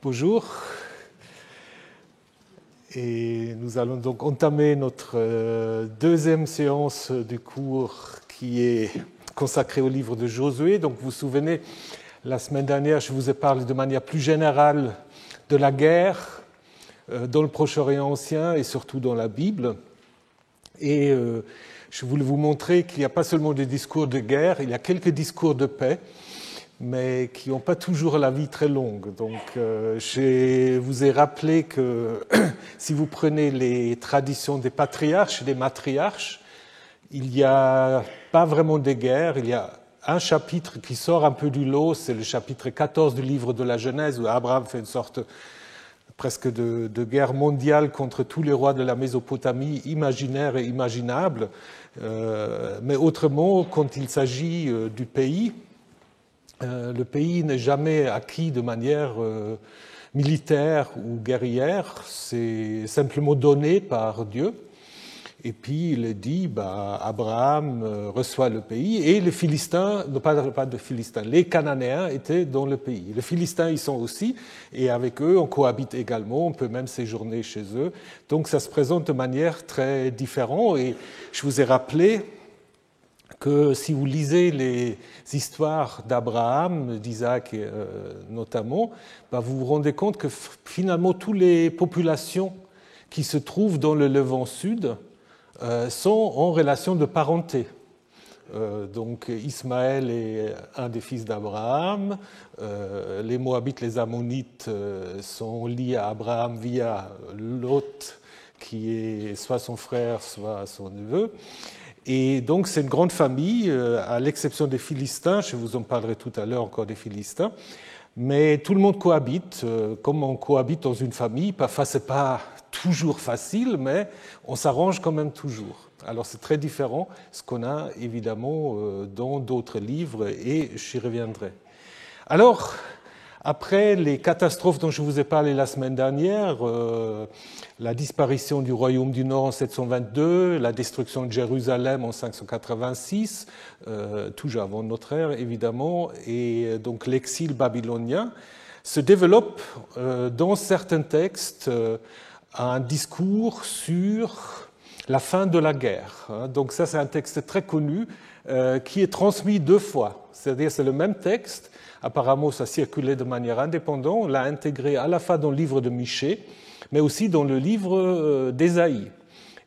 Bonjour. Et nous allons donc entamer notre deuxième séance du cours qui est consacrée au livre de Josué. Donc vous vous souvenez, la semaine dernière, je vous ai parlé de manière plus générale de la guerre dans le Proche-Orient ancien et surtout dans la Bible. Et je voulais vous montrer qu'il n'y a pas seulement des discours de guerre, il y a quelques discours de paix, mais qui n'ont pas toujours la vie très longue. Donc, je vous ai rappelé que si vous prenez les traditions des patriarches et des matriarches, il n'y a pas vraiment de guerre. Il y a un chapitre qui sort un peu du lot, c'est le chapitre 14 du livre de la Genèse, où Abraham fait une sorte presque de guerre mondiale contre tous les rois de la Mésopotamie, imaginaires et imaginables. Mais autrement, quand il s'agit du pays, le pays n'est jamais acquis de manière militaire ou guerrière, c'est simplement donné par Dieu. Et puis il est dit, Abraham reçoit le pays, et les Philistins, non pas de Philistins, les Cananéens étaient dans le pays. Les Philistins y sont aussi, et avec eux on cohabite également, on peut même séjourner chez eux. Donc ça se présente de manière très différente, et je vous ai rappelé que si vous lisez les histoires d'Abraham, d'Isaac notamment, vous vous rendez compte que finalement toutes les populations qui se trouvent dans le Levant Sud sont en relation de parenté. Donc Ismaël est un des fils d'Abraham, les Moabites, les Ammonites sont liés à Abraham via Lot, qui est soit son frère, soit son neveu. Et donc c'est une grande famille, à l'exception des Philistins, je vous en parlerai tout à l'heure encore des Philistins, mais tout le monde cohabite, comme on cohabite dans une famille. Parfois c'est pas toujours facile, mais on s'arrange quand même toujours. Alors c'est très différent ce qu'on a évidemment dans d'autres livres, et j'y reviendrai. Alors, après les catastrophes dont je vous ai parlé la semaine dernière, la disparition du royaume du Nord en 722, la destruction de Jérusalem en 586, toujours avant notre ère évidemment, et donc l'exil babylonien, se développe dans certains textes un discours sur la fin de la guerre. Donc ça c'est un texte très connu qui est transmis deux fois, c'est-à-dire c'est le même texte. Apparemment, ça circulait de manière indépendante. On l'a intégré à la fois dans le livre de Michée, mais aussi dans le livre d'Ésaïe.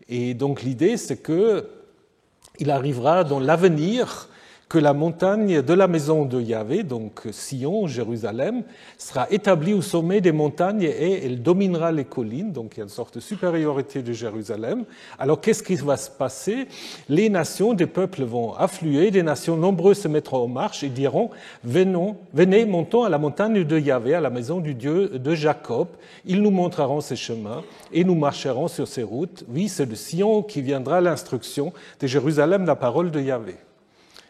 Et donc l'idée, c'est qu'il arrivera dans l'avenir que la montagne de la maison de Yahvé, donc Sion, Jérusalem, sera établie au sommet des montagnes et elle dominera les collines. Donc il y a une sorte de supériorité de Jérusalem. Alors qu'est-ce qui va se passer? Les nations, des peuples vont affluer, des nations nombreuses se mettront en marche et diront « Venez, montons à la montagne de Yahvé, à la maison du Dieu de Jacob. Ils nous montreront ses chemins et nous marcherons sur ses routes. Oui, c'est de Sion qui viendra l'instruction, de Jérusalem la parole de Yahvé. »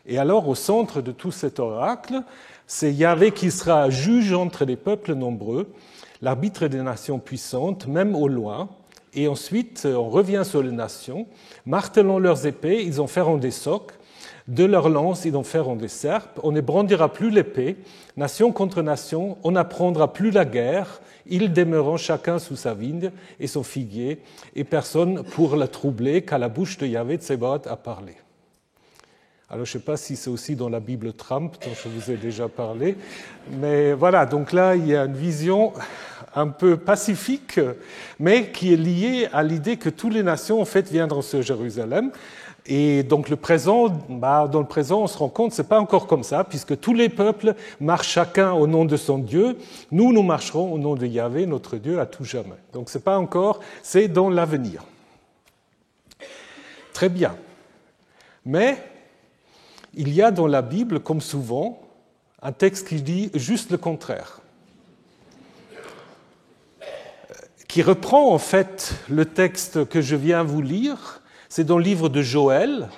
Et alors, au centre de tout cet oracle, c'est Yahvé qui sera juge entre les peuples nombreux, l'arbitre des nations puissantes, même au loin. Et ensuite, on revient sur les nations, martelant leurs épées, ils en feront des socs, de leurs lances, ils en feront des serpes. On ne brandira plus l'épée, nation contre nation, on n'apprendra plus la guerre, ils demeureront chacun sous sa vigne et son figuier, et personne pour la troubler, qu'à la bouche de Yahvé de Tsebaoth a parlé. Alors, je ne sais pas si c'est aussi dans la Bible Trump, dont je vous ai déjà parlé, mais voilà, donc là, il y a une vision un peu pacifique, mais qui est liée à l'idée que toutes les nations, en fait, viendront sur Jérusalem. Et donc, dans le présent, on se rend compte que ce n'est pas encore comme ça, puisque tous les peuples marchent chacun au nom de son Dieu. Nous marcherons au nom de Yahvé, notre Dieu, à tout jamais. Donc, ce n'est pas encore, c'est dans l'avenir. Très bien. Mais il y a dans la Bible, comme souvent, un texte qui dit juste le contraire, qui reprend en fait le texte que je viens vous lire. C'est dans le livre de Joël.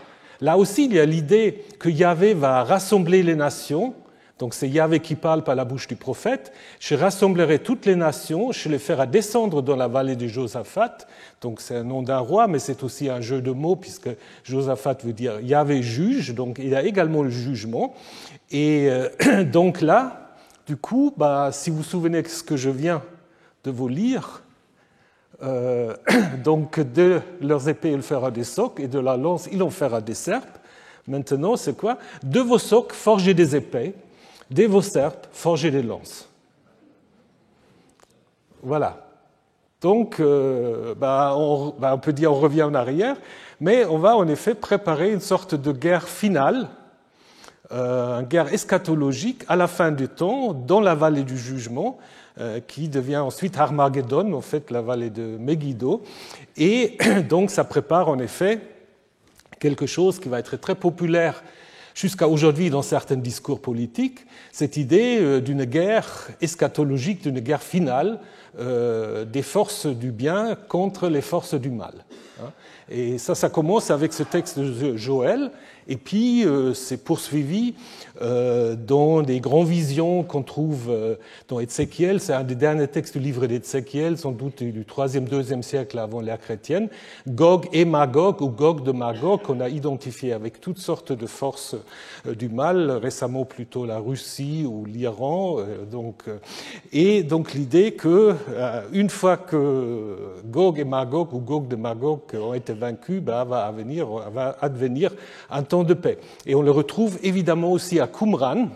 Là aussi, il y a l'idée que Yahvé va rassembler les nations. Donc c'est Yahvé qui parle par la bouche du prophète. Je rassemblerai toutes les nations, je les ferai descendre dans la vallée de Josaphat. Donc c'est un nom d'un roi, mais c'est aussi un jeu de mots, puisque Josaphat veut dire Yahvé juge, donc il y a également le jugement. Et donc là, du coup, si vous vous souvenez de ce que je viens de vous lire, donc de leurs épées il fera des socs et de la lance il en fera des serpes. Maintenant, c'est quoi? De vos socs forgez des épées, de vos serpes forgez des lances. Voilà. Donc, on peut dire on revient en arrière, mais on va en effet préparer une sorte de guerre finale, une guerre eschatologique à la fin du temps, dans la vallée du jugement, qui devient ensuite Armageddon, en fait la vallée de Megiddo. Et donc ça prépare en effet quelque chose qui va être très populaire jusqu'à aujourd'hui dans certains discours politiques, cette idée d'une guerre eschatologique, d'une guerre finale des forces du bien contre les forces du mal. Et ça commence avec ce texte de Joël, et puis c'est poursuivi dans des grandes visions qu'on trouve dans Ézéchiel. C'est un des derniers textes du livre d'Ézéchiel, sans doute du 3e, 2e siècle avant l'ère chrétienne. Gog et Magog, ou Gog de Magog, qu'on a identifié avec toutes sortes de forces du mal, récemment plutôt la Russie ou l'Iran. Et donc l'idée que une fois que Gog et Magog, ou Gog de Magog, ont été vaincus, va advenir un temps de paix. Et on le retrouve évidemment aussi à Qumran.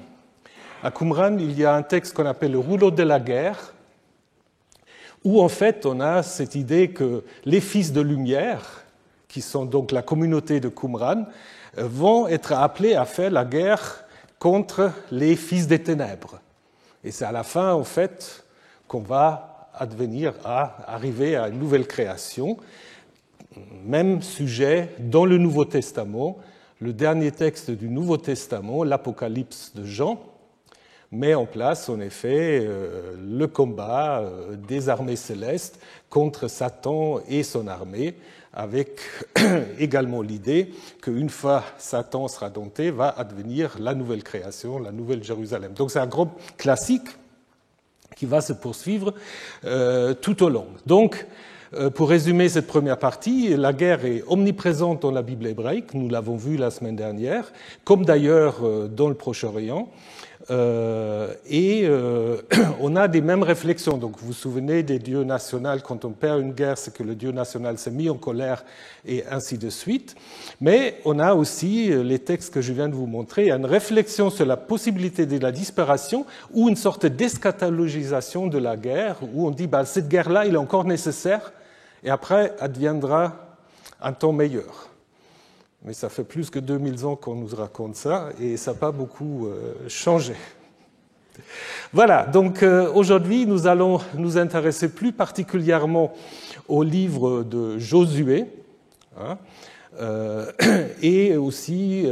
À Qumran, il y a un texte qu'on appelle le rouleau de la guerre, où en fait on a cette idée que les fils de lumière, qui sont donc la communauté de Qumran, vont être appelés à faire la guerre contre les fils des ténèbres. Et c'est à la fin, en fait, qu'on va arriver à une nouvelle création. Même sujet dans le Nouveau Testament. Le dernier texte du Nouveau Testament, l'Apocalypse de Jean, met en place en effet le combat des armées célestes contre Satan et son armée, avec également l'idée qu'une fois Satan sera dompté, va advenir la nouvelle création, la nouvelle Jérusalem. Donc c'est un grand classique qui va se poursuivre tout au long. Donc, pour résumer cette première partie, la guerre est omniprésente dans la Bible hébraïque, nous l'avons vu la semaine dernière, comme d'ailleurs dans le Proche-Orient. On a des mêmes réflexions. Donc, vous vous souvenez des dieux nationaux, quand on perd une guerre, c'est que le dieu national s'est mis en colère et ainsi de suite. Mais on a aussi les textes que je viens de vous montrer, une réflexion sur la possibilité de la disparition ou une sorte d'eschatologisation de la guerre, où on dit cette guerre-là, elle est encore nécessaire, et après adviendra un temps meilleur. Mais ça fait plus que 2000 ans qu'on nous raconte ça, et ça n'a pas beaucoup changé. Voilà, donc aujourd'hui, nous allons nous intéresser plus particulièrement au livre de Josué, et aussi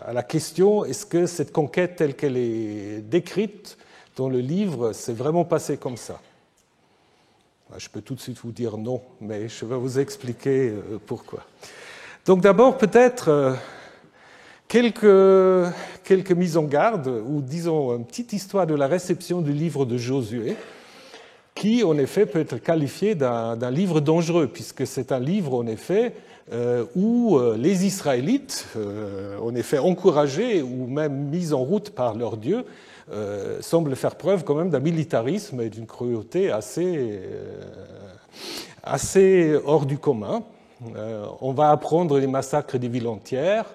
à la question, est-ce que cette conquête telle qu'elle est décrite dans le livre s'est vraiment passée comme ça? Je peux tout de suite vous dire non, mais je vais vous expliquer pourquoi. Donc d'abord, peut-être quelques mises en garde, ou disons une petite histoire de la réception du livre de Josué, qui en effet peut être qualifié d'un livre dangereux, puisque c'est un livre en effet où les Israélites, en effet encouragés ou même mis en route par leur Dieu, semblent faire preuve quand même d'un militarisme et d'une cruauté assez hors du commun. On va apprendre les massacres des villes entières,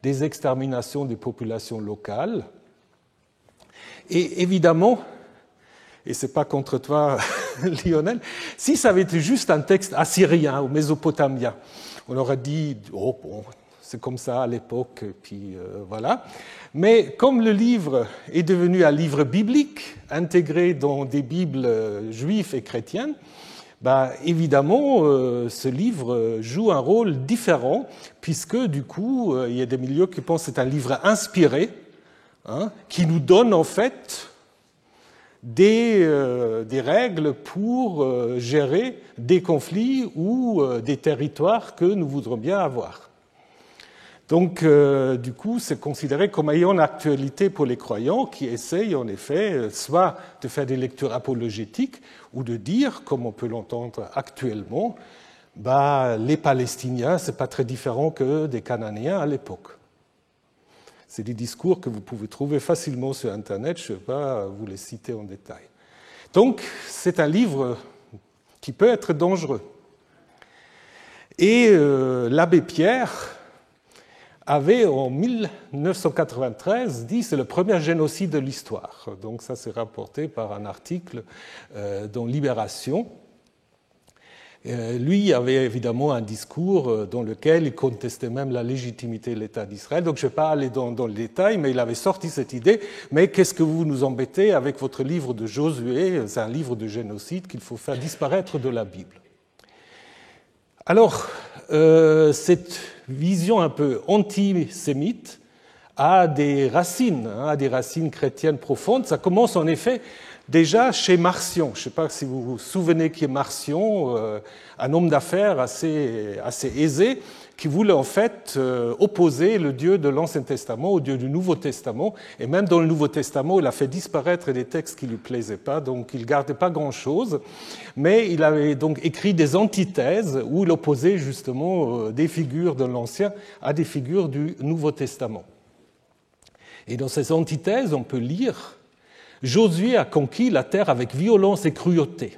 des exterminations des populations locales. Et évidemment, et ce n'est pas contre toi, Lionel, si ça avait été juste un texte assyrien ou mésopotamien, on aurait dit, oh bon, c'est comme ça à l'époque, puis voilà. Mais comme le livre est devenu un livre biblique, intégré dans des Bibles juives et chrétiennes, évidemment, ce livre joue un rôle différent, puisque du coup, il y a des milieux qui pensent que c'est un livre inspiré, qui nous donne en fait des règles pour gérer des conflits ou des territoires que nous voudrons bien avoir. Donc, du coup, c'est considéré comme ayant une actualité pour les croyants qui essayent, en effet, soit de faire des lectures apologétiques ou de dire, comme on peut l'entendre actuellement, les Palestiniens, c'est pas très différent que des Cananéens à l'époque. C'est des discours que vous pouvez trouver facilement sur Internet, je ne vais pas vous les citer en détail. Donc, c'est un livre qui peut être dangereux. Et l'abbé Pierre avait, en 1993, dit que c'est le premier génocide de l'histoire. Donc ça, c'est rapporté par un article dans Libération. Lui avait évidemment un discours dans lequel il contestait même la légitimité de l'État d'Israël. Donc je ne vais pas aller dans le détail, mais il avait sorti cette idée. Mais qu'est-ce que vous nous embêtez avec votre livre de Josué? C'est un livre de génocide qu'il faut faire disparaître de la Bible. Alors, cette vision un peu antisémite a des racines chrétiennes profondes. Ça commence en effet déjà chez Marcion. Je ne sais pas si vous vous souvenez qui est Marcion, un homme d'affaires assez aisé, qui voulait en fait opposer le Dieu de l'Ancien Testament au Dieu du Nouveau Testament. Et même dans le Nouveau Testament, il a fait disparaître des textes qui ne lui plaisaient pas, donc il ne gardait pas grand-chose. Mais il avait donc écrit des antithèses où il opposait justement des figures de l'Ancien à des figures du Nouveau Testament. Et dans ces antithèses, on peut lire « Josué a conquis la terre avec violence et cruauté.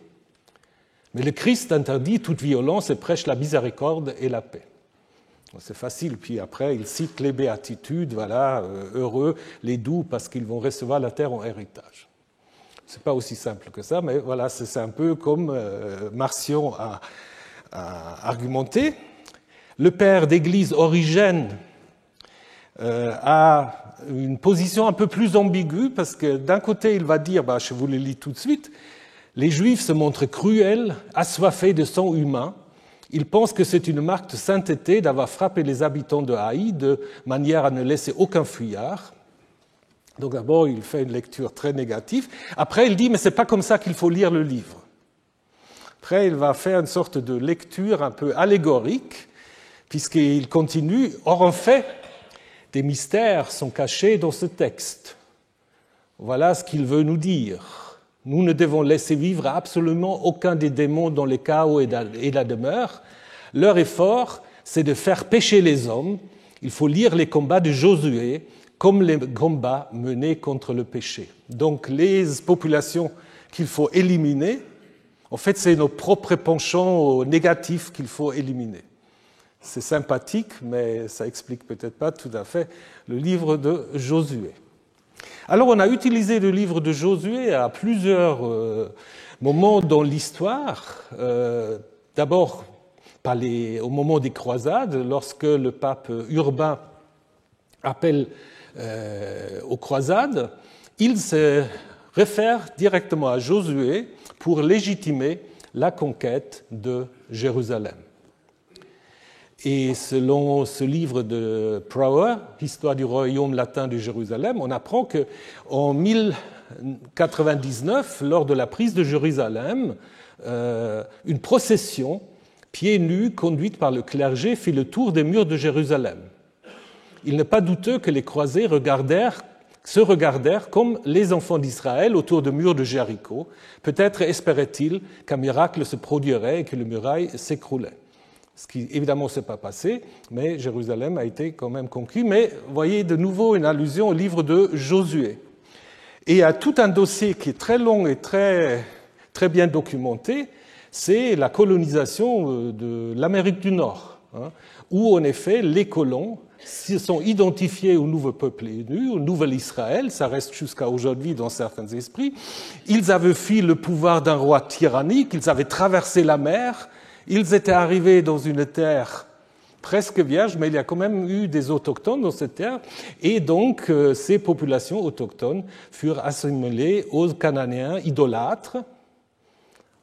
Mais le Christ interdit toute violence et prêche la miséricorde et la paix. » C'est facile, puis après, il cite les béatitudes, voilà, heureux les doux parce qu'ils vont recevoir la terre en héritage. Ce n'est pas aussi simple que ça, mais voilà, c'est un peu comme Marcion a argumenté. Le père d'Église Origène a une position un peu plus ambiguë, parce que d'un côté, il va dire, je vous le lis tout de suite, les Juifs se montrent cruels, assoiffés de sang humain. Ils pensent que c'est une marque de sainteté d'avoir frappé les habitants de Haï de manière à ne laisser aucun fuyard. Donc d'abord, il fait une lecture très négative. Après, il dit, mais ce n'est pas comme ça qu'il faut lire le livre. Après, il va faire une sorte de lecture un peu allégorique, puisqu'il continue. Or, en fait, des mystères sont cachés dans ce texte. Voilà ce qu'il veut nous dire. Nous ne devons laisser vivre absolument aucun des démons dans les chaos et la demeure. Leur effort, c'est de faire pécher les hommes. Il faut lire les combats de Josué comme les combats menés contre le péché. Donc les populations qu'il faut éliminer, en fait, c'est nos propres penchants négatifs qu'il faut éliminer. C'est sympathique, mais ça explique peut-être pas tout à fait le livre de Josué. Alors, on a utilisé le livre de Josué à plusieurs moments dans l'histoire. D'abord, au moment des croisades, lorsque le pape Urbain appelle aux croisades, il se réfère directement à Josué pour légitimer la conquête de Jérusalem. Et selon ce livre de Brouwer, Histoire du royaume latin de Jérusalem, on apprend qu'en 1099, lors de la prise de Jérusalem, une procession, pieds nus, conduite par le clergé, fit le tour des murs de Jérusalem. Il n'est pas douteux que les croisés se regardèrent comme les enfants d'Israël autour des murs de Jéricho. Peut-être espéraient-ils qu'un miracle se produirait et que les murailles s'écroulaient. Ce qui, évidemment, ne s'est pas passé, mais Jérusalem a été quand même conquis. Mais voyez de nouveau une allusion au livre de Josué. Et il y a tout un dossier qui est très long et très, très bien documenté, c'est la colonisation de l'Amérique du Nord, où en effet les colons se sont identifiés au nouveau peuple élu, au nouvel Israël, ça reste jusqu'à aujourd'hui dans certains esprits. Ils avaient fui le pouvoir d'un roi tyrannique, ils avaient traversé la mer. Ils étaient arrivés dans une terre presque vierge, mais il y a quand même eu des autochtones dans cette terre, et donc ces populations autochtones furent assimilées aux Cananéens idolâtres.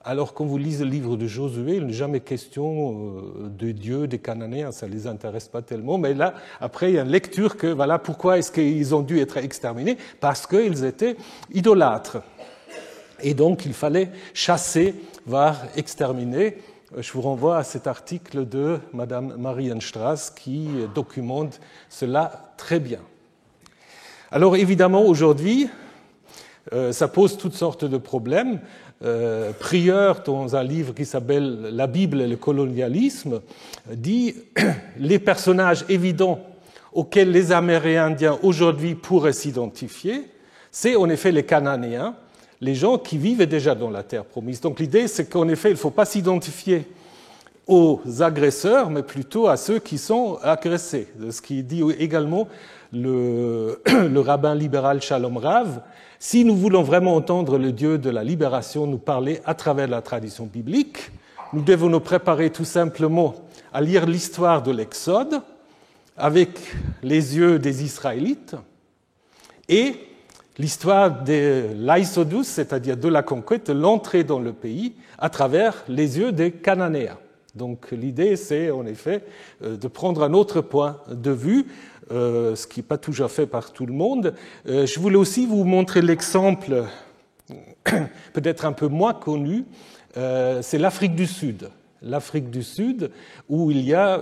Alors quand vous lisez le livre de Josué, il n'est jamais question de Dieu, des Cananéens, ça ne les intéresse pas tellement, mais là, après, il y a une lecture que, voilà, pourquoi est-ce qu'ils ont dû être exterminés? Parce qu'ils étaient idolâtres. Et donc, il fallait chasser, voire exterminer. Je vous renvoie à cet article de Madame Marienstrass qui documente cela très bien. Alors évidemment, aujourd'hui, ça pose toutes sortes de problèmes. Prieur, dans un livre qui s'appelle « La Bible et le colonialisme », dit « Les personnages évidents auxquels les Amérindiens aujourd'hui pourraient s'identifier, c'est en effet les Cananéens, les gens qui vivaient déjà dans la terre promise. Donc l'idée, c'est qu'en effet, il ne faut pas s'identifier aux agresseurs, mais plutôt à ceux qui sont agressés. Ce qui dit également le rabbin libéral Shalom Rav. Si nous voulons vraiment entendre le Dieu de la libération nous parler à travers la tradition biblique, nous devons nous préparer tout simplement à lire l'histoire de l'Exode avec les yeux des Israélites et l'histoire de l'Aïsodus, c'est-à-dire de la conquête, de l'entrée dans le pays, à travers les yeux des Cananéens. Donc l'idée, c'est en effet de prendre un autre point de vue, ce qui n'est pas toujours fait par tout le monde. Je voulais aussi vous montrer l'exemple, peut-être un peu moins connu, c'est l'Afrique du Sud. L'Afrique du Sud, où il y a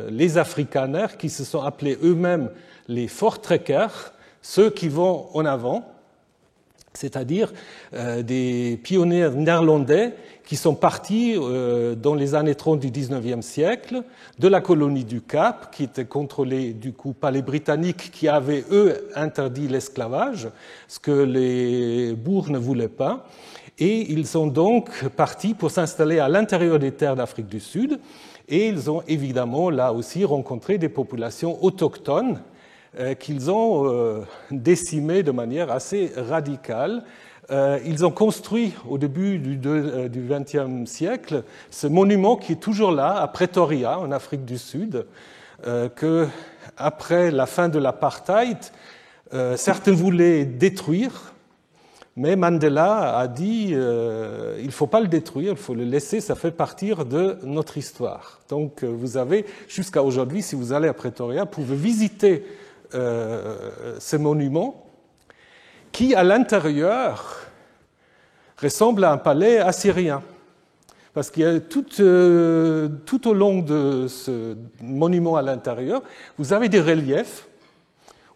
les Afrikaners qui se sont appelés eux-mêmes les Voortrekkers, ceux qui vont en avant, c'est-à-dire des pionniers néerlandais qui sont partis dans les années 30 du 19e siècle de la colonie du Cap, qui était contrôlée du coup par les Britanniques qui avaient, eux, interdit l'esclavage, ce que les bourgs ne voulaient pas. Et ils sont donc partis pour s'installer à l'intérieur des terres d'Afrique du Sud. Et ils ont évidemment là aussi rencontré des populations autochtones qu'ils ont décimées de manière assez radicale. Ils ont construit au début du XXe siècle ce monument qui est toujours là, à Pretoria, en Afrique du Sud, que après la fin de l'apartheid, certains voulaient détruire, mais Mandela a dit il ne faut pas le détruire, il faut le laisser, ça fait partie de notre histoire. Donc vous avez, jusqu'à aujourd'hui, si vous allez à Pretoria, vous pouvez visiter ce monument qui, à l'intérieur, ressemble à un palais assyrien. Parce qu'il y a tout au long de ce monument à l'intérieur, vous avez des reliefs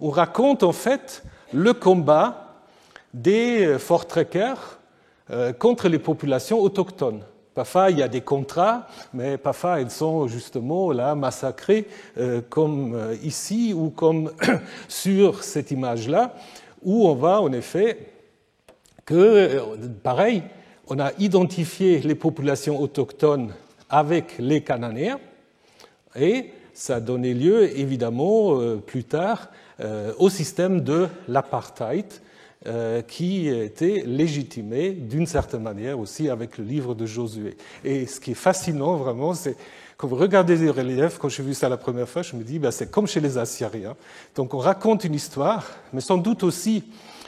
où on raconte en fait le combat des Voortrekkers contre les populations autochtones. Parfois, il y a des contrats, mais parfois, ils sont justement là massacrés, comme ici ou comme sur cette image-là, où on voit en effet que, pareil, on a identifié les populations autochtones avec les Cananéens, et ça a donné lieu, évidemment, plus tard, au système de l'apartheid, qui était légitimé d'une certaine manière aussi avec le livre de Josué. Et ce qui est fascinant vraiment, c'est quand vous regardez les reliefs, quand j'ai vu ça la première fois, je me dis c'est comme chez les Assyriens. Donc on raconte une histoire, mais sans doute aussi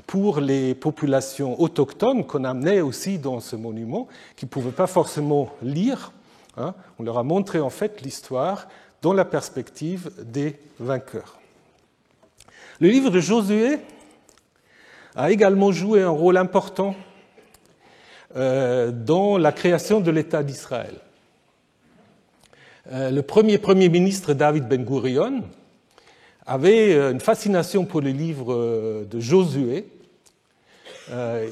pour les populations autochtones qu'on amenait aussi dans ce monument, qui ne pouvaient pas forcément lire. On leur a montré en fait l'histoire dans la perspective des vainqueurs. Le livre de Josué a également joué un rôle important dans la création de l'État d'Israël. Le premier ministre David Ben Gurion avait une fascination pour le livre de Josué.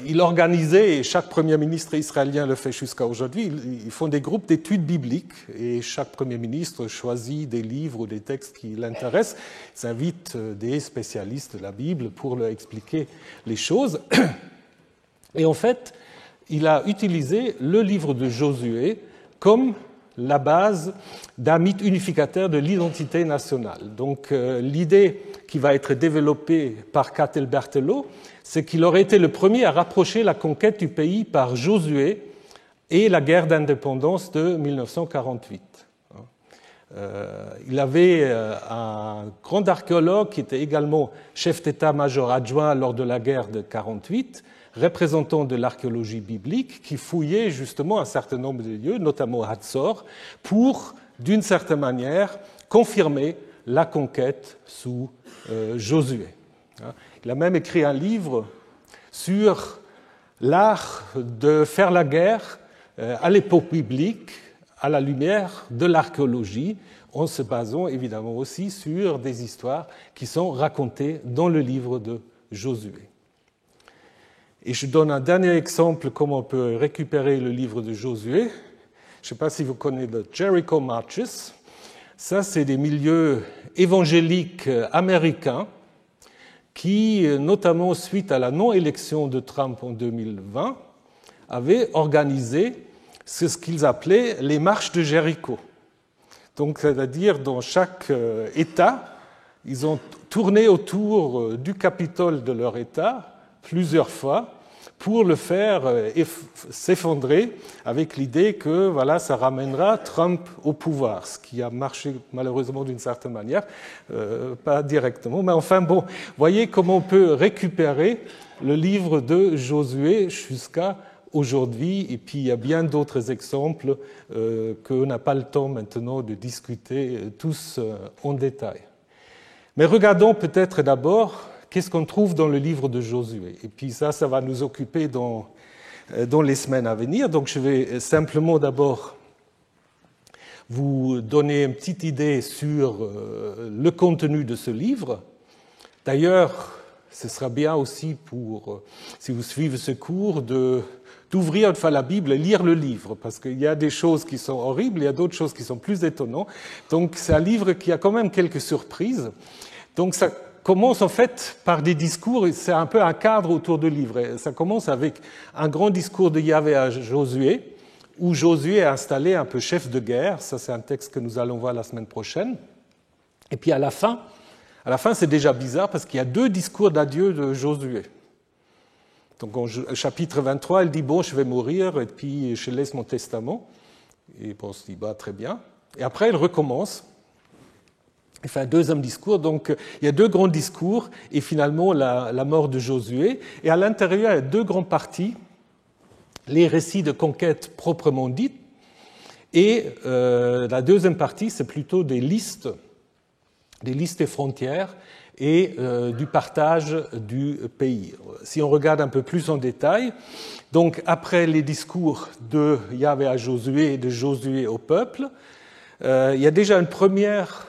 Il organisait, et chaque premier ministre israélien le fait jusqu'à aujourd'hui, ils font des groupes d'études bibliques et chaque premier ministre choisit des livres ou des textes qui l'intéressent. Ils invitent des spécialistes de la Bible pour leur expliquer les choses. Et en fait, il a utilisé le livre de Josué comme la base d'un mythe unificateur de l'identité nationale. Donc l'idée qui va être développée par Catel Berthelot, c'est qu'il aurait été le premier à rapprocher la conquête du pays par Josué et la guerre d'indépendance de 1948. Il avait un grand archéologue qui était également chef d'état-major adjoint lors de la guerre de 1948, représentant de l'archéologie biblique, qui fouillait justement un certain nombre de lieux, notamment Hatzor, pour, d'une certaine manière, confirmer la conquête sous Josué. Il a même écrit un livre sur l'art de faire la guerre à l'époque biblique, à la lumière de l'archéologie, en se basant évidemment aussi sur des histoires qui sont racontées dans le livre de Josué. Et je donne un dernier exemple comment on peut récupérer le livre de Josué. Je ne sais pas si vous connaissez le Jericho Marches. Ça, c'est des milieux évangéliques américains qui, notamment suite à la non-élection de Trump en 2020, avaient organisé ce qu'ils appelaient les marches de Jéricho. Donc, c'est-à-dire, dans chaque État, ils ont tourné autour du Capitole de leur État plusieurs fois pour le faire s'effondrer avec l'idée que voilà, ça ramènera Trump au pouvoir, ce qui a marché malheureusement d'une certaine manière, pas directement, mais enfin bon, voyez comment on peut récupérer le livre de Josué jusqu'à aujourd'hui, et puis il y a bien d'autres exemples qu'on n'a pas le temps maintenant de discuter tous en détail. Mais regardons peut-être d'abord qu'est-ce qu'on trouve dans le livre de Josué. Et puis ça va nous occuper dans les semaines à venir. Donc je vais simplement d'abord vous donner une petite idée sur le contenu de ce livre. D'ailleurs, ce sera bien aussi pour, si vous suivez ce cours, d'ouvrir une fois la Bible et lire le livre, parce qu'il y a des choses qui sont horribles, il y a d'autres choses qui sont plus étonnantes. Donc c'est un livre qui a quand même quelques surprises. Donc ça commence en fait par des discours, c'est un peu un cadre autour du livre. Ça commence avec un grand discours de Yahvé à Josué, où Josué est installé un peu chef de guerre. Ça, c'est un texte que nous allons voir la semaine prochaine. Et puis à la fin, c'est déjà bizarre parce qu'il y a 2 discours d'adieu de Josué. Donc au chapitre 23, il dit « Bon, je vais mourir et puis je laisse mon testament. » Et bon, on se dit bah, « Très bien. » Et après, il recommence. Il fait un deuxième discours, donc il y a 2 grands discours, et finalement la mort de Josué. Et à l'intérieur, il y a 2 grandes parties, les récits de conquête proprement dites, et la deuxième partie, c'est plutôt des listes des frontières et du partage du pays. Si on regarde un peu plus en détail, donc après les discours de Yahvé à Josué et de Josué au peuple, il y a déjà une première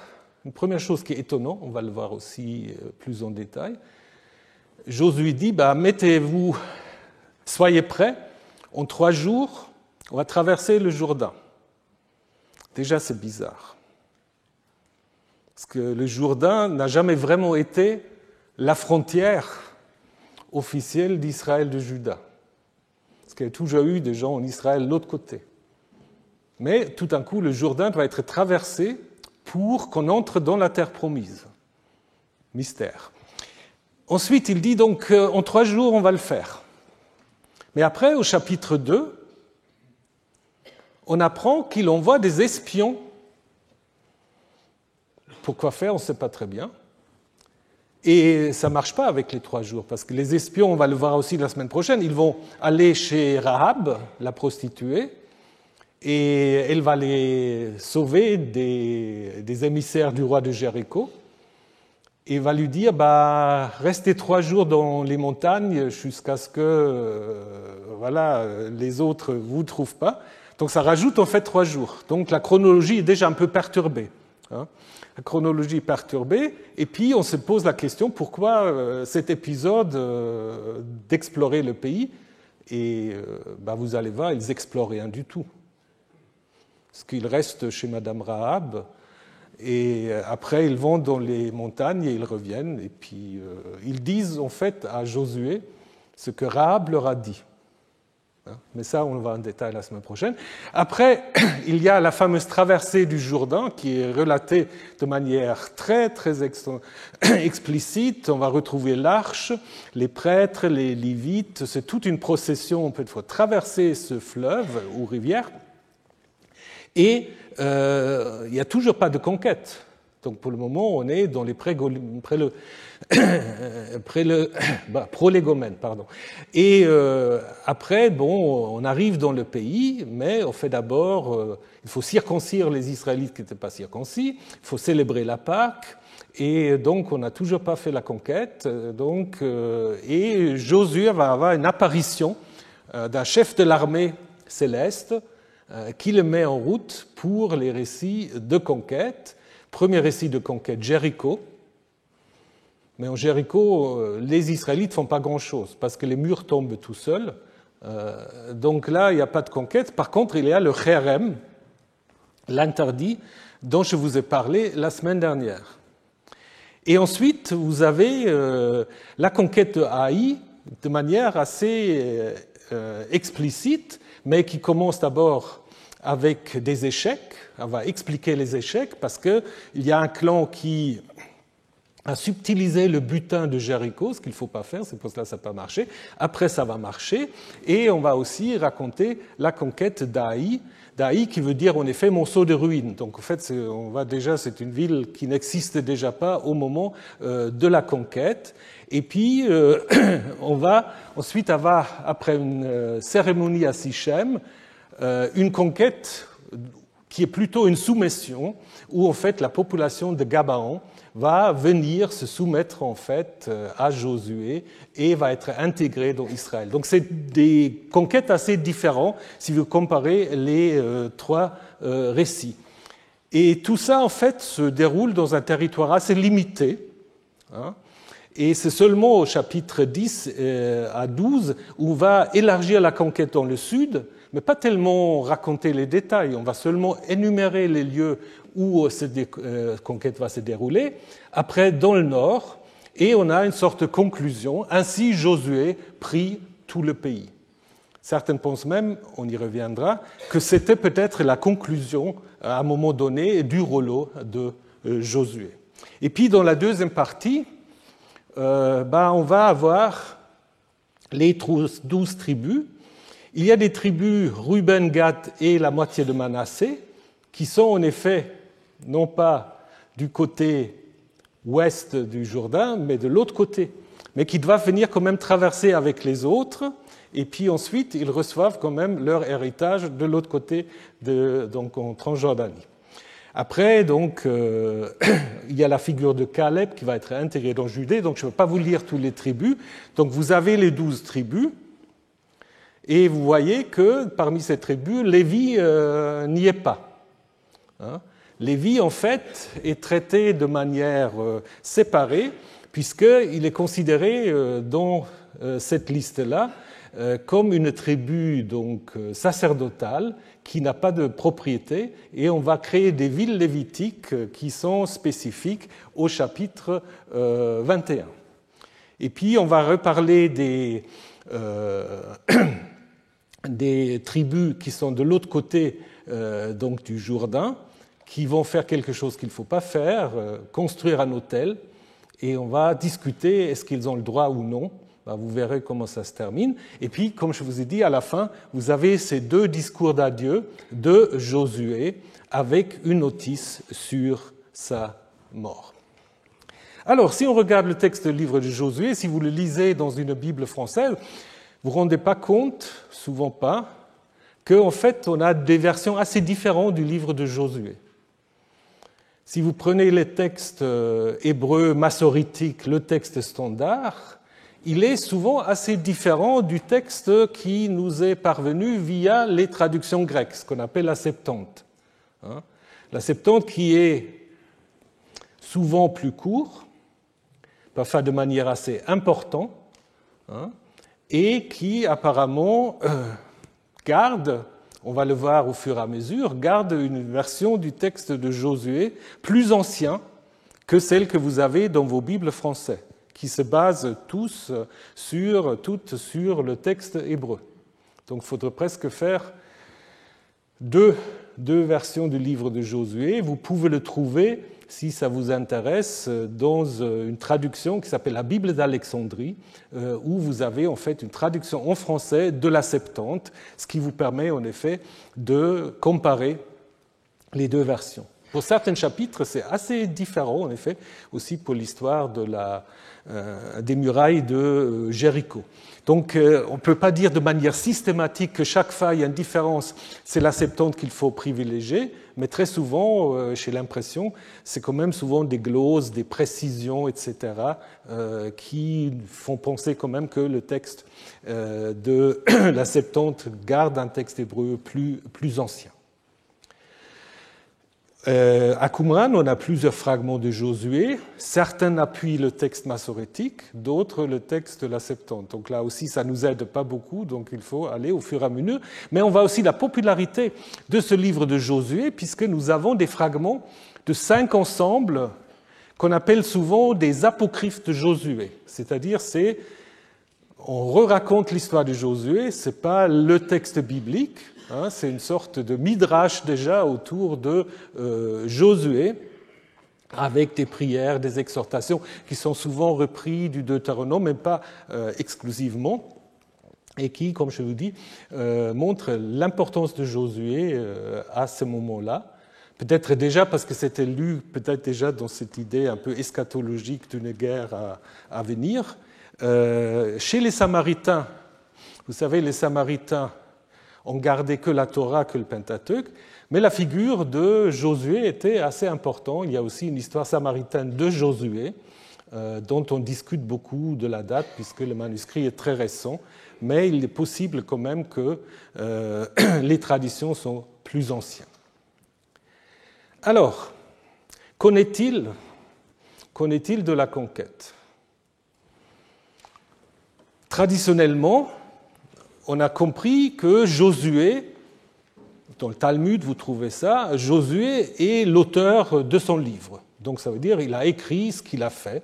chose qui est étonnante, on va le voir aussi plus en détail. Josué dit, mettez-vous, soyez prêts, en 3 jours, on va traverser le Jourdain. Déjà, c'est bizarre. Parce que le Jourdain n'a jamais vraiment été la frontière officielle d'Israël de Juda. Parce qu'il y a toujours eu des gens en Israël de l'autre côté. Mais tout d'un coup, le Jourdain doit être traversé pour qu'on entre dans la terre promise. Mystère. Ensuite, il dit donc, en 3 jours, on va le faire. Mais après, au chapitre 2, on apprend qu'il envoie des espions. Pourquoi faire, on ne sait pas très bien. Et ça ne marche pas avec les 3 jours, parce que les espions, on va le voir aussi la semaine prochaine, ils vont aller chez Rahab, la prostituée, et elle va les sauver des émissaires du roi de Jéricho, et va lui dire, restez 3 jours dans les montagnes jusqu'à ce que les autres ne vous trouvent pas. Donc ça rajoute en fait 3 jours. Donc la chronologie est déjà un peu perturbée. La chronologie est perturbée, et puis on se pose la question pourquoi cet épisode d'explorer le pays, et vous allez voir, ils n'explorent rien du tout. Parce qu'ils restent chez Madame Rahab, et après ils vont dans les montagnes et ils reviennent, et puis ils disent en fait à Josué ce que Rahab leur a dit. Mais ça, on le voit en détail la semaine prochaine. Après, il y a la fameuse traversée du Jourdain qui est relatée de manière très, très explicite. On va retrouver l'arche, les prêtres, les Lévites. C'est toute une procession, on peut traverser ce fleuve ou rivière. Et il n'y a toujours pas de conquête. Donc pour le moment, on est dans les prolégomènes. Et après, on arrive dans le pays, mais on fait d'abord, il faut circoncire les Israélites qui n'étaient pas circoncis, il faut célébrer la Pâque, et donc on n'a toujours pas fait la conquête. Et Josué va avoir une apparition d'un chef de l'armée céleste qui le met en route pour les récits de conquête. Premier récit de conquête, Jéricho. Mais en Jéricho, les Israélites ne font pas grand-chose, parce que les murs tombent tout seuls. Donc là, il n'y a pas de conquête. Par contre, il y a le Cherem, l'interdit dont je vous ai parlé la semaine dernière. Et ensuite, vous avez la conquête de Haï de manière assez explicite, mais qui commence d'abord avec des échecs. On va expliquer les échecs parce qu'il y a un clan qui a subtilisé le butin de Jéricho, ce qu'il ne faut pas faire, c'est pour cela que ça n'a pas marché. Après, ça va marcher. Et on va aussi raconter la conquête d'Haï. D'Haï qui veut dire en effet monceau de ruines. Donc en fait, c'est une ville qui n'existe déjà pas au moment de la conquête. Et puis, on va ensuite avoir, après une cérémonie à Sichem, une conquête qui est plutôt une soumission, où en fait la population de Gabaon va venir se soumettre en fait à Josué et va être intégrée dans Israël. Donc c'est des conquêtes assez différentes si vous comparez les trois récits. Et tout ça en fait se déroule dans un territoire assez limité, hein, et c'est seulement au chapitre 10 à 12 où on va élargir la conquête dans le sud, mais pas tellement raconter les détails, on va seulement énumérer les lieux où cette conquête va se dérouler. Après, dans le nord, et on a une sorte de conclusion. Ainsi, Josué prit tout le pays. Certains pensent même, on y reviendra, que c'était peut-être la conclusion, à un moment donné, du rouleau de Josué. Et puis, dans la deuxième partie, on va avoir les 12 tribus. Il y a des tribus, Ruben, Gad et la moitié de Manassé, qui sont en effet non pas du côté ouest du Jourdain, mais de l'autre côté, mais qui doivent venir quand même traverser avec les autres, et puis ensuite ils reçoivent quand même leur héritage de l'autre côté, donc en Transjordanie. Après, donc, il y a la figure de Caleb qui va être intégrée dans Judée, donc je ne vais pas vous lire toutes les tribus. Donc vous avez les 12 tribus, et vous voyez que parmi ces tribus, Lévi n'y est pas. Hein? Lévi, en fait, est traité de manière séparée, puisqu'il est considéré dans cette liste-là comme une tribu donc, sacerdotale qui n'a pas de propriété, et on va créer des villes lévitiques qui sont spécifiques au chapitre 21. Et puis, on va reparler des tribus qui sont de l'autre côté donc du Jourdain, qui vont faire quelque chose qu'il ne faut pas faire, construire un autel, et on va discuter est-ce qu'ils ont le droit ou non. Vous verrez comment ça se termine. Et puis, comme je vous ai dit, à la fin, vous avez ces deux discours d'adieu de Josué avec une notice sur sa mort. Alors, si on regarde le texte du livre de Josué, si vous le lisez dans une Bible française, vous ne vous rendez pas compte, souvent pas, qu'en fait, on a des versions assez différentes du livre de Josué. Si vous prenez les textes hébreux massoritiques, le texte standard, il est souvent assez différent du texte qui nous est parvenu via les traductions grecques, ce qu'on appelle la Septante. La Septante qui est souvent plus court, parfois de manière assez importante, et qui apparemment garde, on va le voir au fur et à mesure, garde une version du texte de Josué plus ancien que celle que vous avez dans vos Bibles françaises, qui se basent toutes sur le texte hébreu. Donc il faudrait presque faire deux versions du livre de Josué. Vous pouvez le trouver, si ça vous intéresse, dans une traduction qui s'appelle la Bible d'Alexandrie, où vous avez en fait une traduction en français de la Septante, ce qui vous permet en effet de comparer les deux versions. Pour certains chapitres, c'est assez différent, en effet, aussi pour l'histoire des murailles de Jéricho. Donc, on ne peut pas dire de manière systématique que chaque fois il y a une différence, c'est la Septante qu'il faut privilégier, mais très souvent, chez l'impression, c'est quand même souvent des gloses, des précisions, etc., qui font penser quand même que le texte de la Septante garde un texte hébreu plus ancien. À Qumran, on a plusieurs fragments de Josué. Certains appuient le texte massorétique, d'autres le texte de la Septante. Donc là aussi, ça ne nous aide pas beaucoup, donc il faut aller au fur et à mesure. Mais on voit aussi la popularité de ce livre de Josué, puisque nous avons des fragments de 5 ensembles qu'on appelle souvent des apocryphes de Josué. C'est-à-dire, on re-raconte l'histoire de Josué, ce n'est pas le texte biblique. C'est une sorte de midrash déjà autour de Josué, avec des prières, des exhortations qui sont souvent repris du Deutéronome, mais pas exclusivement, et qui, comme je vous dis, montrent l'importance de Josué à ce moment-là. Peut-être déjà parce que c'était lu, peut-être déjà dans cette idée un peu eschatologique d'une guerre à venir. Chez les Samaritains, vous savez, les Samaritains on gardait que la Torah, que le Pentateuque, mais la figure de Josué était assez importante. Il y a aussi une histoire samaritaine de Josué, dont on discute beaucoup de la date, puisque le manuscrit est très récent, mais il est possible quand même que les traditions sont plus anciennes. Alors, qu'en est-il de la conquête? Traditionnellement, on a compris que Josué, dans le Talmud vous trouvez ça, Josué est l'auteur de son livre. Donc ça veut dire qu'il a écrit ce qu'il a fait.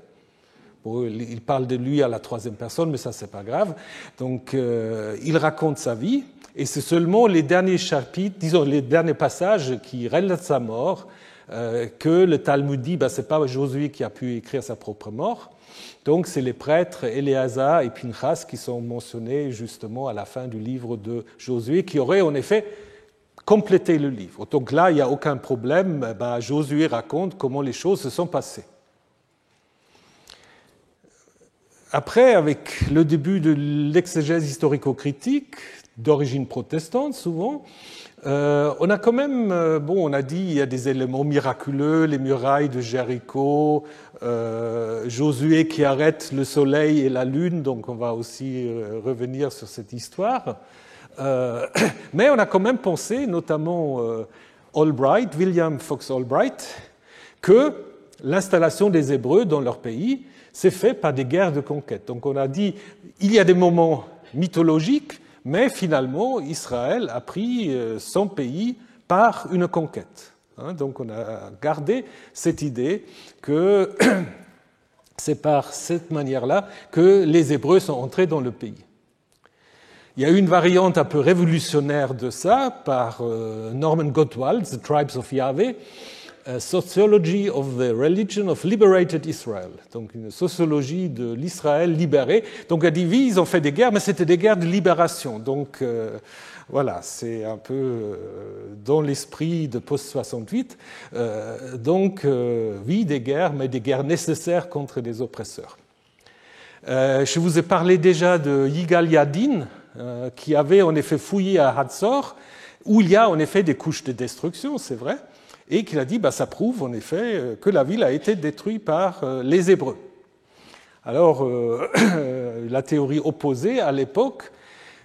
Bon, il parle de lui à la 3e personne, mais ça c'est pas grave. Donc il raconte sa vie, et c'est seulement les derniers chapitres, disons les derniers passages qui relatent sa mort, que le Talmud dit, c'est pas Josué qui a pu écrire sa propre mort. Donc, c'est les prêtres Éléazar et Pinchas qui sont mentionnés justement à la fin du livre de Josué, qui auraient en effet complété le livre. Donc là, il n'y a aucun problème. Josué raconte comment les choses se sont passées. Après, avec le début de l'exégèse historico-critique, d'origine protestante souvent, on a quand même, on a dit il y a des éléments miraculeux, les murailles de Jéricho, Josué qui arrête le soleil et la lune, donc on va aussi revenir sur cette histoire. Mais on a quand même pensé, notamment Albright, William Fox Albright, que l'installation des Hébreux dans leur pays s'est faite par des guerres de conquête. Donc on a dit il y a des moments mythologiques, mais finalement, Israël a pris son pays par une conquête. Donc on a gardé cette idée que c'est par cette manière-là que les Hébreux sont entrés dans le pays. Il y a eu une variante un peu révolutionnaire de ça par Norman Gottwald, The Tribes of Yahweh, Sociology of the Religion of Liberated Israel, donc une sociologie de l'Israël libéré. Donc elle dit oui, ils ont fait des guerres, mais c'était des guerres de libération. Donc voilà, c'est un peu dans l'esprit de post-68. Donc oui, des guerres, mais des guerres nécessaires contre des oppresseurs. Je vous ai parlé déjà de Yigal Yadin, qui avait en effet fouillé à Hatzor, où il y a en effet des couches de destruction, c'est vrai, et qu'il a dit, ça prouve en effet que la ville a été détruite par les Hébreux. Alors, la théorie opposée à l'époque,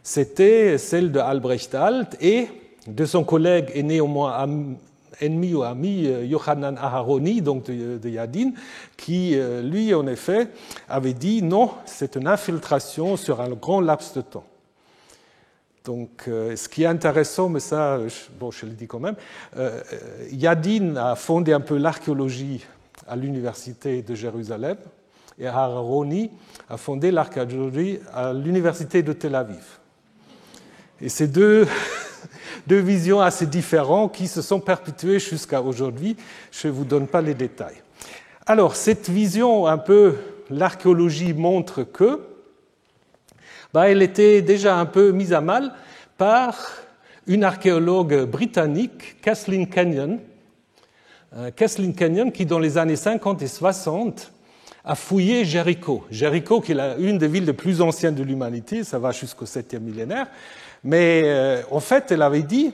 c'était celle de Albrecht Alt et de son collègue et néanmoins ennemi ou ami Yochanan Aharoni, donc de Yadin, qui, lui, en effet, avait dit non, c'est une infiltration sur un grand laps de temps. Donc, ce qui est intéressant, mais ça, je le dis quand même, Yadin a fondé un peu l'archéologie à l'université de Jérusalem et Aharoni a fondé l'archéologie à l'université de Tel Aviv. Et ces deux visions assez différentes qui se sont perpétuées jusqu'à aujourd'hui. Je ne vous donne pas les détails. Alors, cette vision, un peu, l'archéologie montre que elle était déjà un peu mise à mal par une archéologue britannique, Kathleen Kenyon. Kathleen Kenyon, qui dans les années 50 et 60 a fouillé Jéricho. Jéricho, qui est une des villes les plus anciennes de l'humanité, ça va jusqu'au 7e millénaire. Mais en fait, elle avait dit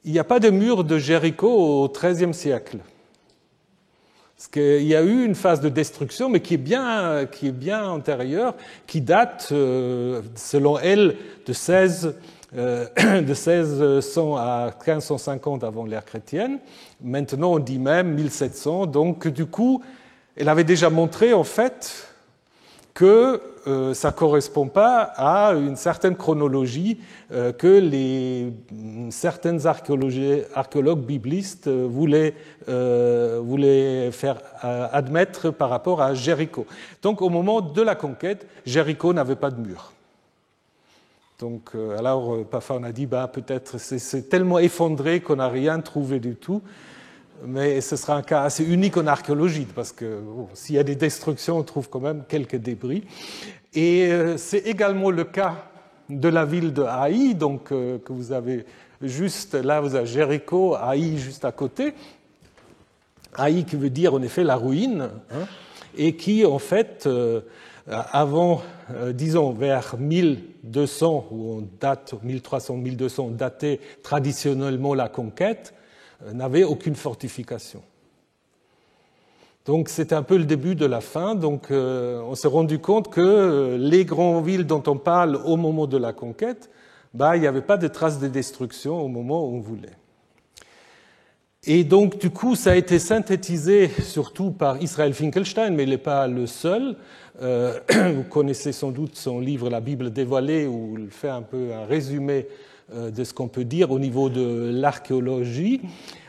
il n'y a pas de mur de Jéricho au XIIIe siècle. Parce qu'il y a eu une phase de destruction, mais qui est bien antérieure, qui date, selon elle, de 16 de 1600 à 1550 avant l'ère chrétienne. Maintenant, on dit même 1700. Donc, du coup, elle avait déjà montré, en fait, que ça ne correspond pas à une certaine chronologie que certains archéologues biblistes voulaient faire admettre par rapport à Jéricho. Donc, au moment de la conquête, Jéricho n'avait pas de mur. Donc, alors, parfois on a dit, peut-être c'est tellement effondré qu'on n'a rien trouvé du tout, mais ce sera un cas assez unique en archéologie, parce que s'il y a des destructions, on trouve quand même quelques débris. Et c'est également le cas de la ville de Haï, donc, que vous avez juste, là vous avez Jéricho, Haï juste à côté. Haï qui veut dire en effet la ruine, hein, et qui en fait... avant, disons, vers 1200, où on date, 1300-1200, on datait traditionnellement la conquête, n'avait aucune fortification. Donc c'est un peu le début de la fin. Donc on s'est rendu compte que les grandes villes dont on parle au moment de la conquête, il n'y avait pas de traces de destruction au moment où on voulait. Et donc, du coup, ça a été synthétisé surtout par Israel Finkelstein, mais il n'est pas le seul. Vous connaissez sans doute son livre « La Bible dévoilée » où il fait un peu un résumé de ce qu'on peut dire au niveau de l'archéologie.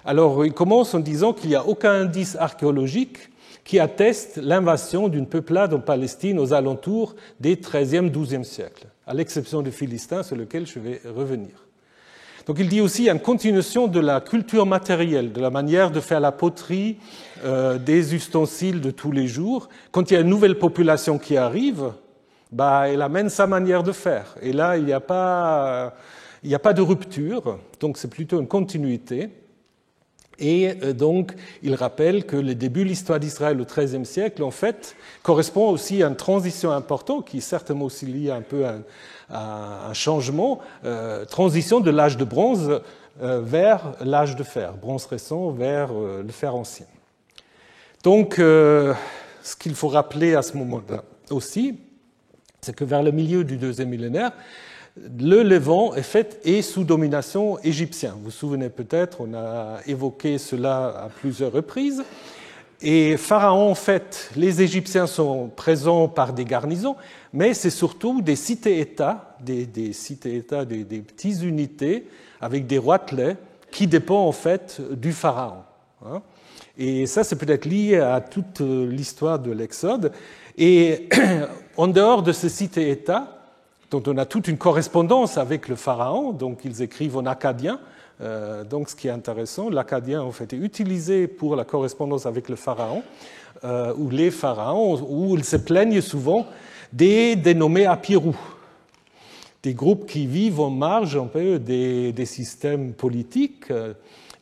Alors, il commence en disant qu'il n'y a aucun indice archéologique qui atteste l'invasion d'une peuplade en Palestine aux alentours des 13e, 12e siècles, à l'exception des Philistins, sur lequel je vais revenir. Donc il dit aussi une continuation de la culture matérielle, de la manière de faire la poterie, des ustensiles de tous les jours. Quand il y a une nouvelle population qui arrive, elle amène sa manière de faire. Et là, il n'y a pas de rupture, donc c'est plutôt une continuité. Et donc, il rappelle que le début de l'histoire d'Israël au XIIIe siècle, en fait, correspond aussi à une transition importante, qui est certainement aussi liée un peu à un changement, transition de l'âge de bronze vers l'âge de fer, bronze récent vers le fer ancien. Donc, ce qu'il faut rappeler à ce moment-là aussi, c'est que vers le milieu du deuxième millénaire, le Levant est sous domination égyptienne. Vous vous souvenez peut-être, on a évoqué cela à plusieurs reprises. Et Pharaon, en fait, les Égyptiens sont présents par des garnisons, mais c'est surtout des cités-États, des cités-États, des petites unités avec des roitelets qui dépendent en fait du Pharaon. Et ça, c'est peut-être lié à toute l'histoire de l'Exode. Et en dehors de ces cités-États, dont on a toute une correspondance avec le Pharaon, donc ils écrivent en akkadien. Donc ce qui est intéressant, l'akkadien en fait est utilisé pour la correspondance avec le Pharaon, ou les pharaons, où ils se plaignent souvent des dénommés apirous, des groupes qui vivent en marge un peu des systèmes politiques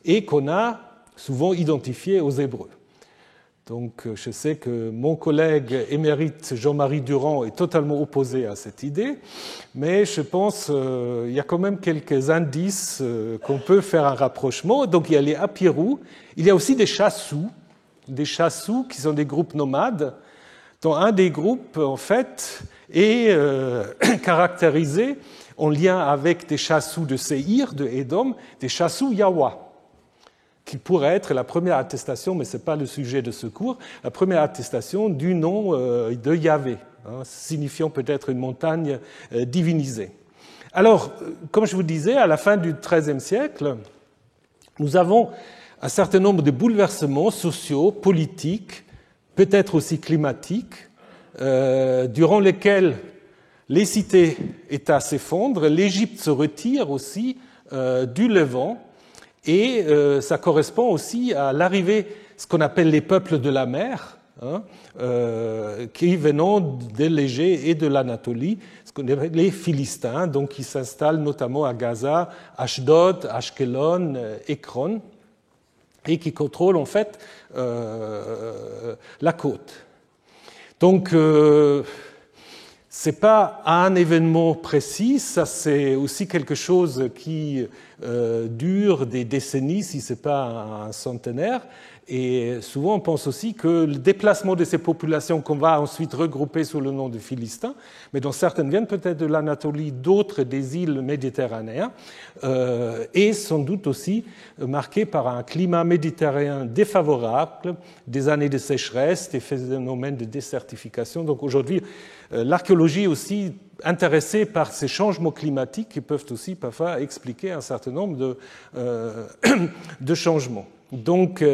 et qu'on a souvent identifiés aux Hébreux. Donc, je sais que mon collègue émérite Jean-Marie Durand est totalement opposé à cette idée, mais je pense qu'il y a quand même quelques indices qu'on peut faire un rapprochement. Donc, il y a les Apirous, il y a aussi des Chassous qui sont des groupes nomades, dont un des groupes, en fait, est caractérisé en lien avec des Chassous de Séhir, de Édom, des Chassous Yahwa, qui pourrait être la première attestation, mais ce n'est pas le sujet de ce cours, la première attestation du nom de Yahvé, signifiant peut-être une montagne divinisée. Alors, comme je vous disais, à la fin du XIIIe siècle, nous avons un certain nombre de bouleversements sociaux, politiques, peut-être aussi climatiques, durant lesquels les cités-États s'effondrent, l'Égypte se retire aussi du Levant, et ça correspond aussi à l'arrivée, ce qu'on appelle les peuples de la mer, qui venant de l'Égée et de l'Anatolie, ce qu'on appelle les Philistins, donc qui s'installent notamment à Gaza, Ashdod, Ashkelon, Ekron, et qui contrôlent en fait la côte. Donc, ce n'est pas un événement précis, ça c'est aussi quelque chose qui dure des décennies, si ce n'est pas un centenaire, Et souvent, on pense aussi que le déplacement de ces populations qu'on va ensuite regrouper sous le nom de Philistins, mais dont certaines viennent peut-être de l'Anatolie, d'autres des îles méditerranéennes, est sans doute aussi marqué par un climat méditerranéen défavorable, des années de sécheresse, des phénomènes de désertification. Donc aujourd'hui, l'archéologie est aussi intéressée par ces changements climatiques qui peuvent aussi parfois expliquer un certain nombre de changements. Donc,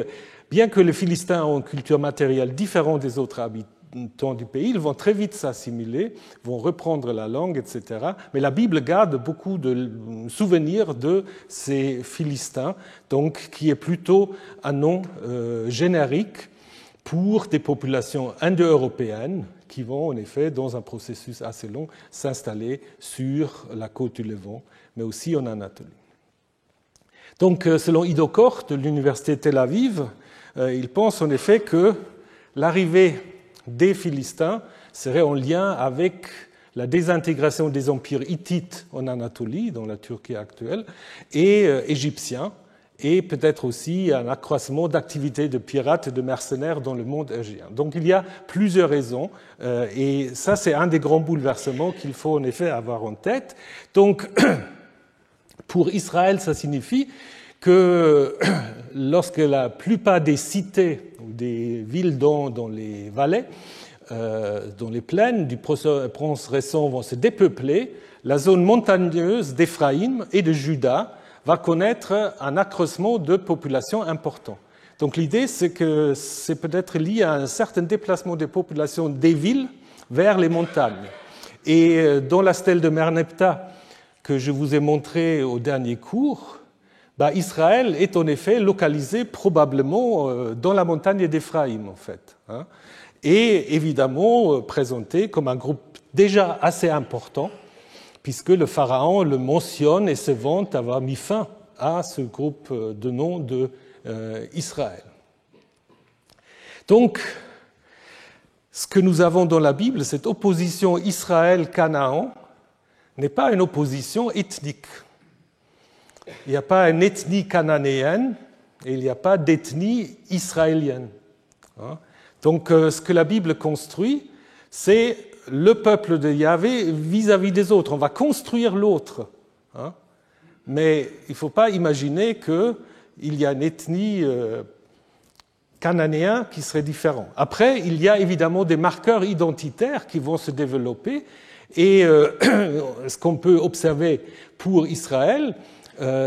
bien que les Philistins ont une culture matérielle différente des autres habitants du pays, ils vont très vite s'assimiler, vont reprendre la langue, etc. Mais la Bible garde beaucoup de souvenirs de ces Philistins, donc, qui est plutôt un nom générique pour des populations indo-européennes qui vont, en effet, dans un processus assez long, s'installer sur la côte du Levant, mais aussi en Anatolie. Donc, selon Ido Koch de l'Université de Tel Aviv, il pense en effet que l'arrivée des Philistins serait en lien avec la désintégration des empires hittites en Anatolie, dans la Turquie actuelle, et égyptiens, et peut-être aussi un accroissement d'activités de pirates et de mercenaires dans le monde égéen. Donc il y a plusieurs raisons, et ça c'est un des grands bouleversements qu'il faut en effet avoir en tête. Donc pour Israël, ça signifie que lorsque la plupart des cités ou des villes dans les vallées, dans les plaines du Provence récent vont se dépeupler, la zone montagneuse d'Éphraïm et de Juda va connaître un accroissement de population important. Donc l'idée, c'est que c'est peut-être lié à un certain déplacement des populations des villes vers les montagnes. Et dans la stèle de Merneptah que je vous ai montré au dernier cours, Israël est en effet localisé probablement dans la montagne d'Éphraïm, en fait, et évidemment présenté comme un groupe déjà assez important, puisque le pharaon le mentionne et se vante avoir mis fin à ce groupe de noms d'Israël. Donc, ce que nous avons dans la Bible, cette opposition Israël-Canaan, n'est pas une opposition ethnique. Il n'y a pas une ethnie cananéenne et il n'y a pas d'ethnie israélienne. Donc, ce que la Bible construit, c'est le peuple de Yahvé vis-à-vis des autres. On va construire l'autre. Mais il ne faut pas imaginer qu'il y a une ethnie cananéenne qui serait différente. Après, il y a évidemment des marqueurs identitaires qui vont se développer. Et ce qu'on peut observer pour Israël,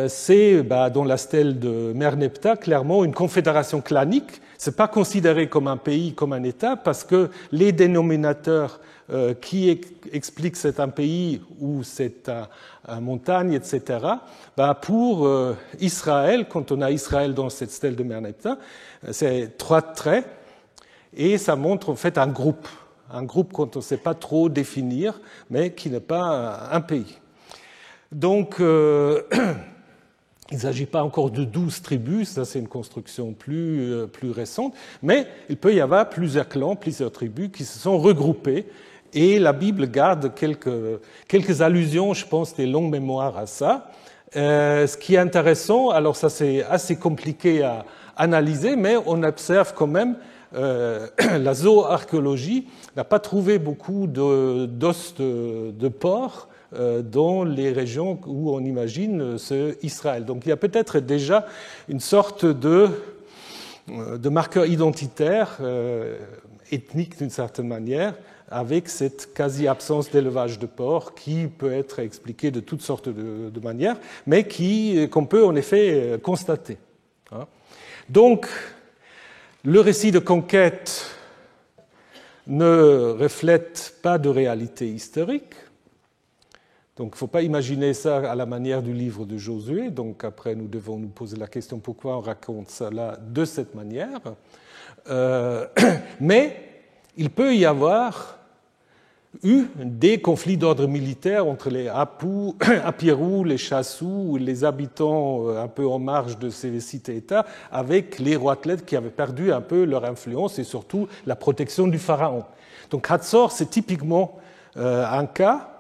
c'est dans la stèle de Merneptah, clairement une confédération clanique. Ce n'est pas considéré comme un pays, comme un État, parce que les dénominateurs qui expliquent c'est un pays ou c'est une montagne, etc., pour Israël, quand on a Israël dans cette stèle de Merneptah, c'est 3 traits, et ça montre en fait un groupe quand on ne sait pas trop définir, mais qui n'est pas un pays. Donc, il ne s'agit pas encore de 12 tribus, ça c'est une construction plus récente, mais il peut y avoir plusieurs clans, plusieurs tribus qui se sont regroupées, et la Bible garde quelques allusions, je pense, des longues mémoires à ça. Ce qui est intéressant, alors ça c'est assez compliqué à analyser, mais on observe quand même la zooarchéologie n'a pas trouvé beaucoup d'os de porc dans les régions où on imagine ce Israël. Donc il y a peut-être déjà une sorte de marqueur identitaire, ethnique d'une certaine manière, avec cette quasi-absence d'élevage de porc qui peut être expliquée de toutes sortes de manières, mais qu'on peut en effet constater. Donc, le récit de conquête ne reflète pas de réalité historique. Donc, il ne faut pas imaginer ça à la manière du livre de Josué. Donc, après, nous devons nous poser la question pourquoi on raconte ça là de cette manière. Mais il peut y avoir eu des conflits d'ordre militaire entre les Apirous, les Chassous, les habitants un peu en marge de ces cités-États, avec les rois athlètes qui avaient perdu un peu leur influence et surtout la protection du pharaon. Donc Hatzor, c'est typiquement un cas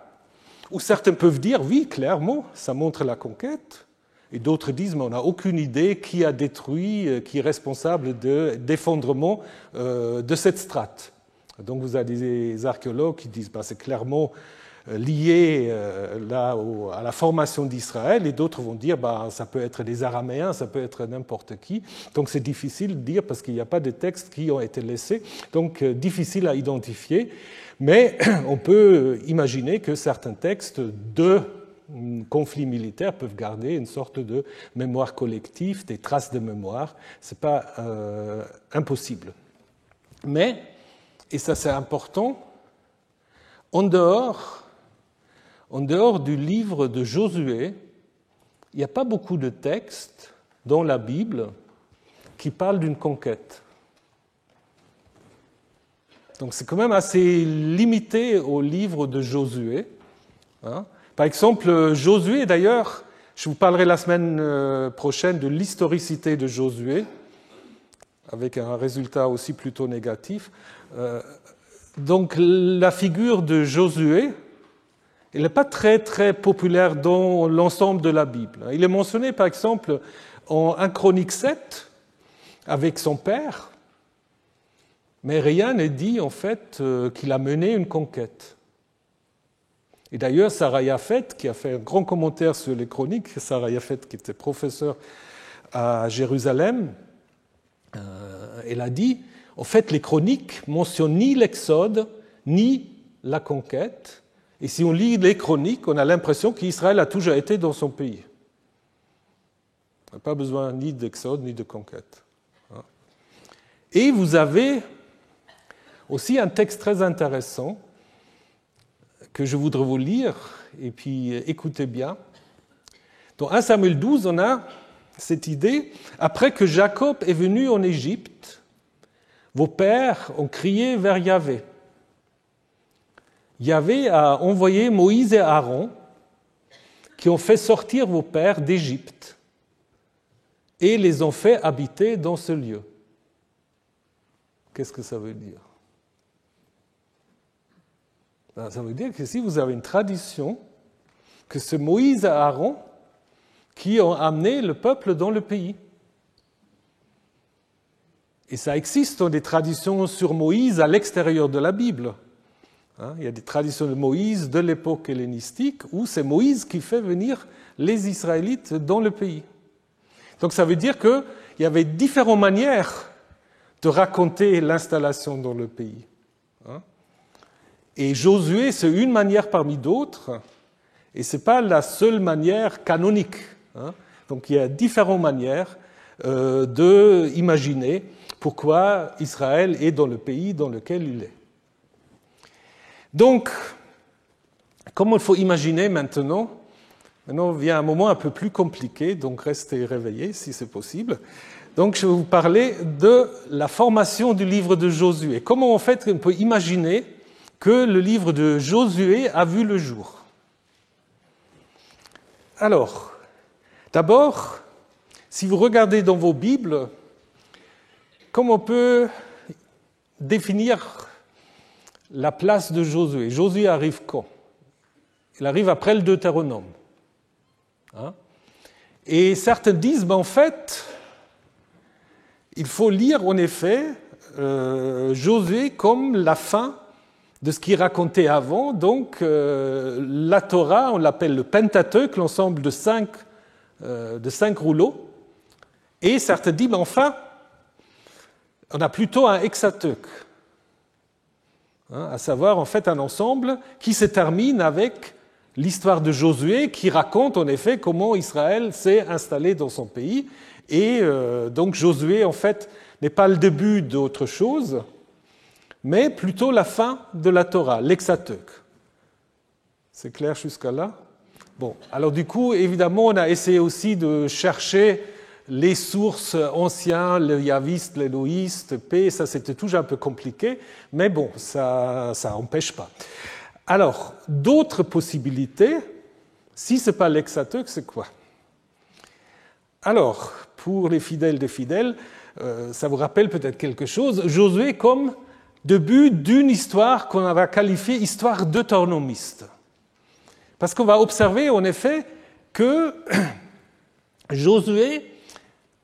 où certains peuvent dire, oui, clairement, ça montre la conquête, Et d'autres disent, mais on n'a aucune idée qui a détruit, qui est responsable d'effondrement de cette strate. Donc vous avez des archéologues qui disent, c'est clairement lié à la formation d'Israël, et d'autres vont dire ça peut être des Araméens, ça peut être n'importe qui. Donc c'est difficile de dire parce qu'il n'y a pas de textes qui ont été laissés, donc difficile à identifier. Mais on peut imaginer que certains textes de conflits militaires peuvent garder une sorte de mémoire collective, des traces de mémoire. Ce n'est pas impossible. Mais, et ça c'est important, en dehors du livre de Josué, il n'y a pas beaucoup de textes dans la Bible qui parlent d'une conquête. Donc c'est quand même assez limité au livre de Josué. Par exemple, Josué, d'ailleurs, je vous parlerai la semaine prochaine de l'historicité de Josué, avec un résultat aussi plutôt négatif. Donc la figure de Josué, elle n'est pas très, très populaire dans l'ensemble de la Bible. Il est mentionné, par exemple, en 1 Chronique 7, avec son père, mais rien n'est dit, en fait, qu'il a mené une conquête. Et d'ailleurs, Sarah Yafet, qui a fait un grand commentaire sur les chroniques, Sarah Yafet, qui était professeur à Jérusalem, elle a dit, en fait, les chroniques mentionnent ni l'Exode, ni la conquête. Et si on lit les chroniques, on a l'impression qu'Israël a toujours été dans son pays. On n'a pas besoin ni d'Exode, ni de conquête. Et vous avez aussi un texte très intéressant que je voudrais vous lire, et puis écoutez bien. Dans 1 Samuel 12, on a cette idée, après que Jacob est venu en Égypte, vos pères ont crié vers Yahvé. Yahvé a envoyé Moïse et Aaron, qui ont fait sortir vos pères d'Égypte, et les ont fait habiter dans ce lieu. Qu'est-ce que ça veut dire ? Ça veut dire que si vous avez une tradition, que c'est Moïse et Aaron qui ont amené le peuple dans le pays. Et ça existe dans des traditions sur Moïse à l'extérieur de la Bible. Il y a des traditions de Moïse de l'époque hellénistique où c'est Moïse qui fait venir les Israélites dans le pays. Donc ça veut dire qu'il y avait différentes manières de raconter l'installation dans le pays. Et Josué, c'est une manière parmi d'autres, et ce n'est pas la seule manière canonique. Donc il y a différentes manières d'imaginer pourquoi Israël est dans le pays dans lequel il est. Donc, comme il faut imaginer maintenant vient un moment un peu plus compliqué, donc restez réveillés si c'est possible. Donc je vais vous parler de la formation du livre de Josué. Comment en fait on peut imaginer que le livre de Josué a vu le jour. Alors, d'abord, si vous regardez dans vos Bibles, comment on peut définir la place de Josué ? Josué arrive quand ? Il arrive après le Deutéronome. Et certains disent, en fait, il faut lire en effet Josué comme la fin de ce qu'il racontait avant. Donc, la Torah, on l'appelle le Pentateuque, l'ensemble de cinq rouleaux. Et certains disent, enfin, on a plutôt un Hexateuque, à savoir en fait un ensemble qui se termine avec l'histoire de Josué, qui raconte en effet comment Israël s'est installé dans son pays. Et donc Josué, en fait, n'est pas le début d'autre chose, mais plutôt la fin de la Torah, l'Hexateuque. C'est clair jusqu'à là ? Bon, alors du coup, évidemment, on a essayé aussi de chercher les sources anciennes, le yaviste, l'éloïste, P, ça c'était toujours un peu compliqué, mais bon, ça n'empêche pas. Alors, d'autres possibilités, si ce n'est pas l'Hexateuque, c'est quoi ? Alors, pour les fidèles des fidèles, ça vous rappelle peut-être quelque chose, Josué comme début d'une histoire qu'on va qualifier histoire deutéronomiste. Parce qu'on va observer en effet que Josué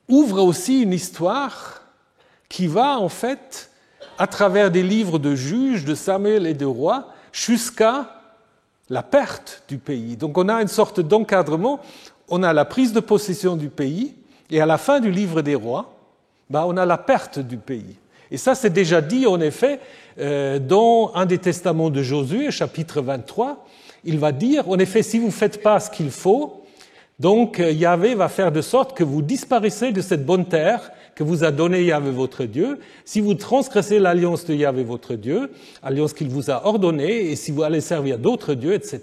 ouvre aussi une histoire qui va en fait, à travers des livres de juges, de Samuel et de rois, jusqu'à la perte du pays. Donc on a une sorte d'encadrement, on a la prise de possession du pays, et à la fin du livre des rois, on a la perte du pays. Et ça, c'est déjà dit, en effet, dans un des testaments de Josué, chapitre 23, il va dire, en effet, si vous ne faites pas ce qu'il faut, donc Yahvé va faire de sorte que vous disparaissez de cette bonne terre que vous a donnée Yahvé votre Dieu. Si vous transgressez l'alliance de Yahvé votre Dieu, alliance qu'il vous a ordonnée, et si vous allez servir d'autres dieux, etc.,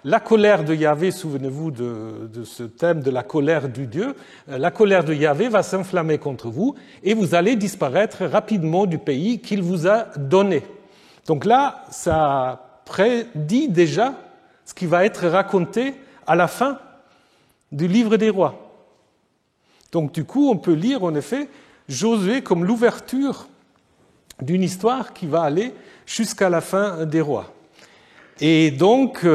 la colère de Yahvé, souvenez-vous de ce thème de la colère du Dieu, la colère de Yahvé va s'enflammer contre vous, et vous allez disparaître rapidement du pays qu'il vous a donné. Donc là, ça prédit déjà ce qui va être raconté à la fin du livre des rois. Donc du coup, on peut lire en effet Josué comme l'ouverture d'une histoire qui va aller jusqu'à la fin des rois. Et donc,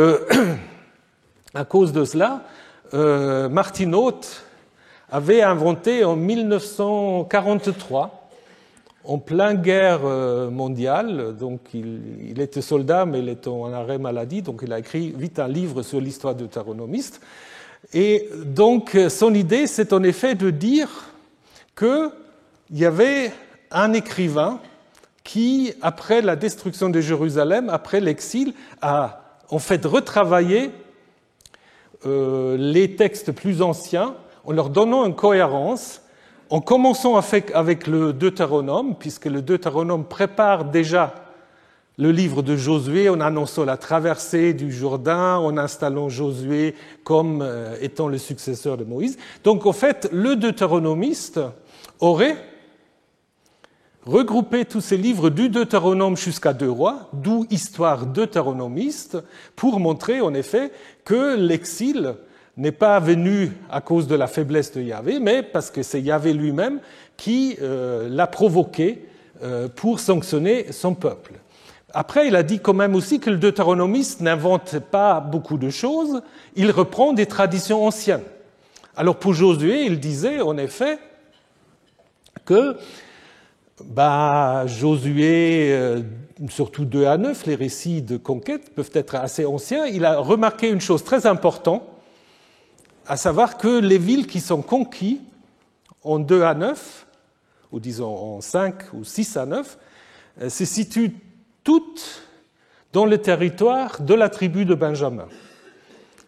à cause de cela, Martin Haupt avait inventé en 1943, en pleine guerre mondiale, donc il était soldat mais il était en arrêt maladie, donc il a écrit vite un livre sur l'histoire deutéronomiste. Et donc, son idée, c'est en effet de dire qu'il y avait un écrivain qui, après la destruction de Jérusalem, après l'exil, a en fait retravaillé les textes plus anciens en leur donnant une cohérence, en commençant avec le Deutéronome, puisque le Deutéronome prépare déjà le livre de Josué en annonçant la traversée du Jourdain, en installant Josué comme étant le successeur de Moïse. Donc en fait, le deutéronomiste aurait regroupé tous ces livres du Deutéronome jusqu'à 2 rois, d'où histoire deutéronomiste, pour montrer en effet que l'exil n'est pas venu à cause de la faiblesse de Yahvé, mais parce que c'est Yahvé lui-même qui l'a provoqué pour sanctionner son peuple. Après, il a dit quand même aussi que le deutéronomiste n'invente pas beaucoup de choses, il reprend des traditions anciennes. Alors pour Josué, il disait en effet que Josué, surtout 2 à 9, les récits de conquête peuvent être assez anciens. Il a remarqué une chose très importante, à savoir que les villes qui sont conquises en 2 à 9, ou disons en 5 ou 6 à 9, se situent toutes dans le territoire de la tribu de Benjamin.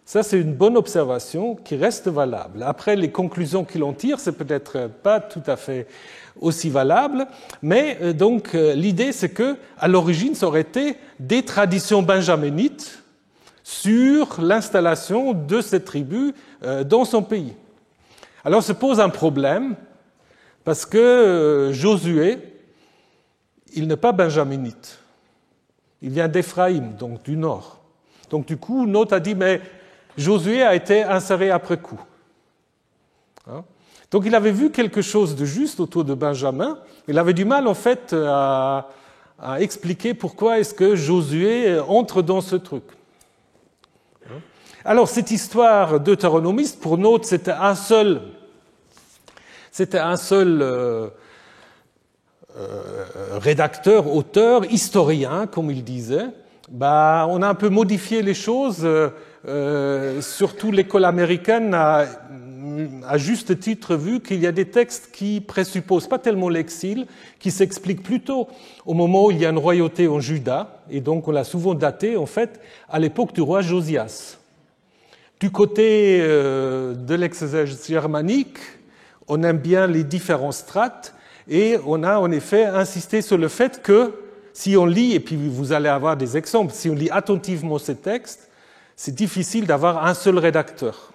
Ça, c'est une bonne observation qui reste valable. Après, les conclusions qu'il en tire, c'est peut-être pas tout à fait aussi valable, mais donc l'idée, c'est que à l'origine, ça aurait été des traditions benjaminites sur l'installation de cette tribu dans son pays. Alors, se pose un problème parce que Josué, il n'est pas benjaminite. Il vient d'Éphraïm, donc du nord. Donc du coup, Note a dit, mais Josué a été inséré après coup. Donc il avait vu quelque chose de juste autour de Benjamin. Il avait du mal, en fait, à expliquer pourquoi est-ce que Josué entre dans ce truc. Alors cette histoire deutéronomiste, pour Note, c'était un seul rédacteur, auteur, historien, comme il disait. On a un peu modifié les choses, surtout l'école américaine a à juste titre vu qu'il y a des textes qui présupposent pas tellement l'exil, qui s'expliquent plutôt au moment où il y a une royauté en Juda, et donc on l'a souvent daté en fait à l'époque du roi Josias. Du côté de l'exégèse germanique, on aime bien les différents strates, et on a en effet insisté sur le fait que si on lit, et puis vous allez avoir des exemples, si on lit attentivement ces textes, c'est difficile d'avoir un seul rédacteur.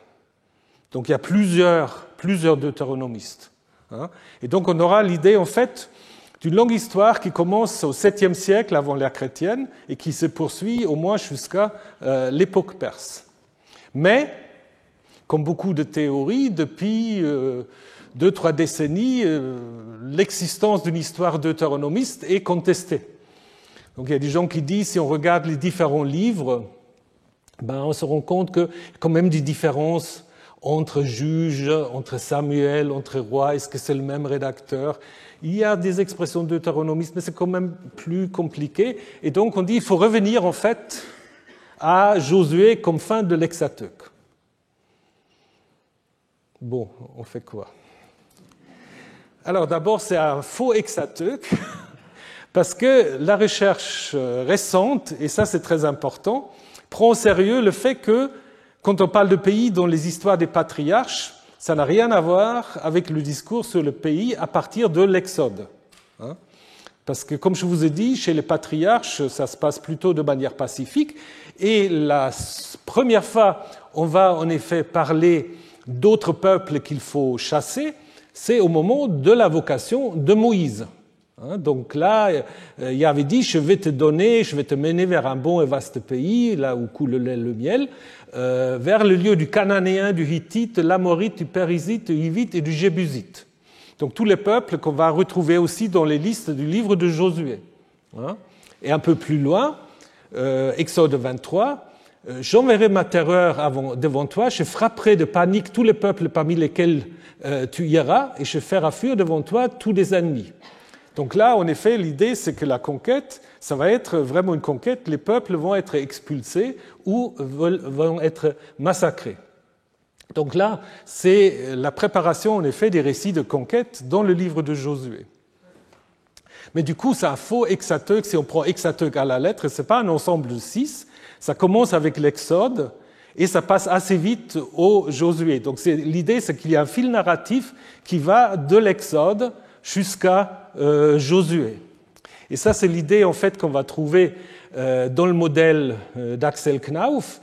Donc il y a plusieurs deutéronomistes. Et donc on aura l'idée en fait d'une longue histoire qui commence au 7e siècle avant l'ère chrétienne et qui se poursuit au moins jusqu'à l'époque perse. Mais, comme beaucoup de théories, depuis 2-3 décennies, l'existence d'une histoire deutéronomiste est contestée. Donc il y a des gens qui disent, si on regarde les différents livres, on se rend compte qu'il y a quand même des différences entre juges, entre Samuel, entre rois, est-ce que c'est le même rédacteur? Il y a des expressions deutéronomistes, mais c'est quand même plus compliqué. Et donc on dit qu'il faut revenir en fait à Josué comme fin de l'Hexateuque. Bon, on fait quoi? Alors d'abord, c'est un faux Hexateuque, parce que la recherche récente, et ça c'est très important, prend au sérieux le fait que quand on parle de pays dont les histoires des patriarches, ça n'a rien à voir avec le discours sur le pays à partir de l'Exode. Parce que, comme je vous ai dit, chez les patriarches, ça se passe plutôt de manière pacifique. Et la première fois, on va en effet parler d'autres peuples qu'il faut chasser, c'est au moment de la vocation de Moïse. Donc là, il avait dit, je vais te mener vers un bon et vaste pays, là où coule le lait et le miel, vers le lieu du Cananéen, du Hittite, de l'Amorite, du Périzite, du Hivite et du Jébusite. Donc tous les peuples qu'on va retrouver aussi dans les listes du livre de Josué. Et un peu plus loin, Exode 23, « J'enverrai ma terreur devant toi, je frapperai de panique tous les peuples parmi lesquels tu iras, et je ferai fuir devant toi tous les ennemis. » Donc là, en effet, l'idée, c'est que la conquête, ça va être vraiment une conquête, les peuples vont être expulsés ou vont être massacrés. Donc là, c'est la préparation, en effet, des récits de conquête dans le livre de Josué. Mais du coup, c'est un faux Hexateuque. Si on prend Hexateuque à la lettre, ce n'est pas un ensemble de 6. Ça commence avec l'Exode et ça passe assez vite au Josué. Donc l'idée, c'est qu'il y a un fil narratif qui va de l'Exode jusqu'à Josué. Et ça, c'est l'idée en fait qu'on va trouver dans le modèle d'Axel Knauf,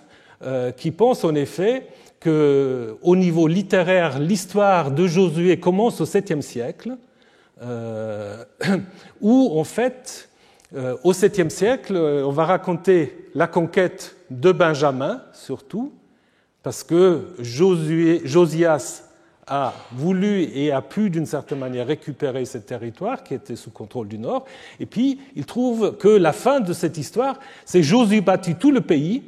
qui pense en effet qu'au niveau littéraire, l'histoire de Josué commence au 7e siècle, où en fait, au 7e siècle, on va raconter la conquête de Benjamin, surtout, parce que Josias a voulu et a pu d'une certaine manière récupérer ce territoire qui était sous contrôle du Nord. Et puis, il trouve que la fin de cette histoire, c'est Josué bâtit tout le pays,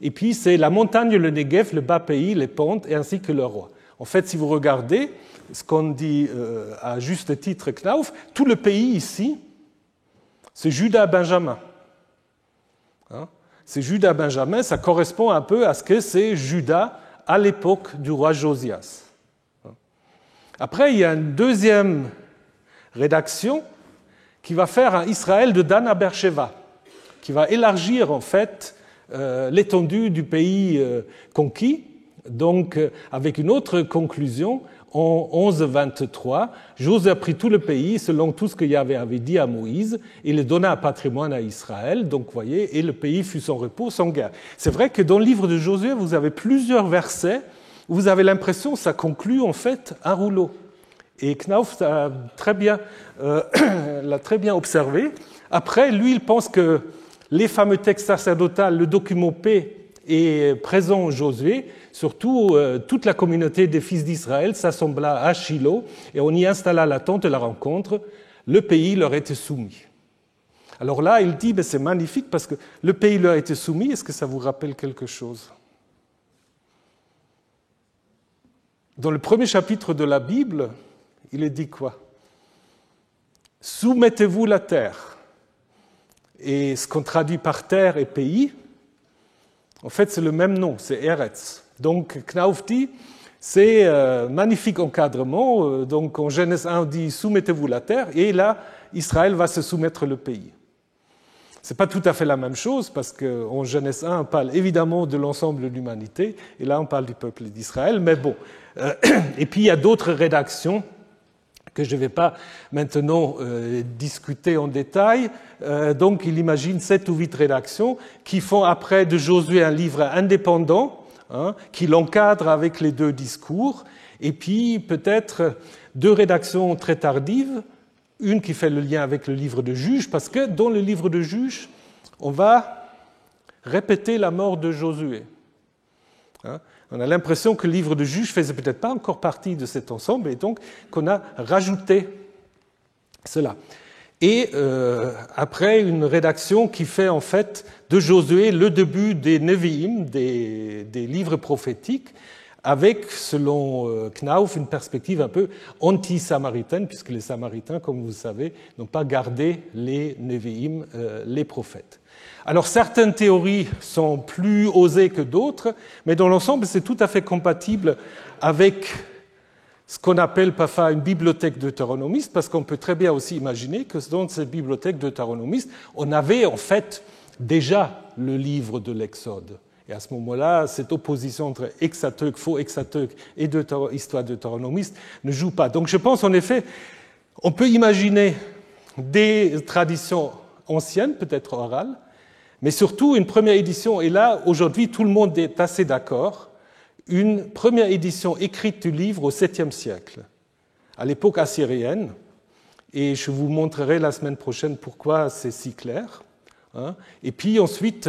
et puis c'est la montagne, le Negev, le bas pays, les pentes, et ainsi que le roi. En fait, si vous regardez ce qu'on dit à juste titre Knauf, tout le pays ici, c'est Juda-Benjamin. C'est Juda-Benjamin, ça correspond un peu à ce que c'est Juda à l'époque du roi Josias. Après, il y a une deuxième rédaction qui va faire un Israël de Dan à Beersheba, qui va élargir en fait l'étendue du pays conquis, donc avec une autre conclusion. En 11-23, Josué a pris tout le pays selon tout ce que Yahvé avait dit à Moïse, et le donna un patrimoine à Israël, donc voyez, et le pays fut sans repos, sans guerre. C'est vrai que dans le livre de Josué, vous avez plusieurs versets où vous avez l'impression que ça conclut en fait un rouleau. Et Knauf l'a très bien observé. Après, lui, il pense que les fameux textes sacerdotaux, le document P est présent en Josué. Surtout, toute la communauté des fils d'Israël s'assembla à Shiloh et on y installa la tente de la rencontre. Le pays leur était soumis. Alors là, il dit, c'est magnifique parce que le pays leur était soumis. Est-ce que ça vous rappelle quelque chose? Dans le premier chapitre de la Bible, il est dit quoi? Soumettez-vous la terre. Et ce qu'on traduit par terre et pays, en fait, c'est le même nom, c'est Eretz. Donc, Knauf dit, c'est magnifique encadrement. Donc, en Genèse 1, on dit, soumettez-vous la terre. Et là, Israël va se soumettre le pays. Ce n'est pas tout à fait la même chose, parce qu'en Genèse 1, on parle évidemment de l'ensemble de l'humanité, et là, on parle du peuple d'Israël. Mais bon. Et puis, il y a d'autres rédactions que je ne vais pas maintenant discuter en détail. Donc, il imagine 7 ou 8 rédactions qui font après de Josué un livre indépendant, qui l'encadre avec les deux discours, et puis peut-être 2 rédactions très tardives, une qui fait le lien avec le livre de Juges, parce que dans le livre de Juges, on va répéter la mort de Josué. On a l'impression que le livre de Juges ne faisait peut-être pas encore partie de cet ensemble, et donc qu'on a rajouté cela. Et après, une rédaction qui fait en fait de Josué le début des Nevi'im, des livres prophétiques, avec, selon Knauf, une perspective un peu anti-samaritaine, puisque les Samaritains, comme vous le savez, n'ont pas gardé les Nevi'im, les prophètes. Alors certaines théories sont plus osées que d'autres, mais dans l'ensemble, c'est tout à fait compatible avec ce qu'on appelle parfois une bibliothèque deutéronomiste, parce qu'on peut très bien aussi imaginer que dans cette bibliothèque deutéronomiste, on avait en fait déjà le livre de l'Exode. Et à ce moment-là, cette opposition entre Exateuk, faux Exateuk et histoire deutéronomiste ne joue pas. Donc je pense en effet, on peut imaginer des traditions anciennes, peut-être orales, mais surtout une première édition, et là, aujourd'hui, tout le monde est assez d'accord, une première édition écrite du livre au 7e siècle, à l'époque assyrienne, et je vous montrerai la semaine prochaine pourquoi c'est si clair. Et puis ensuite,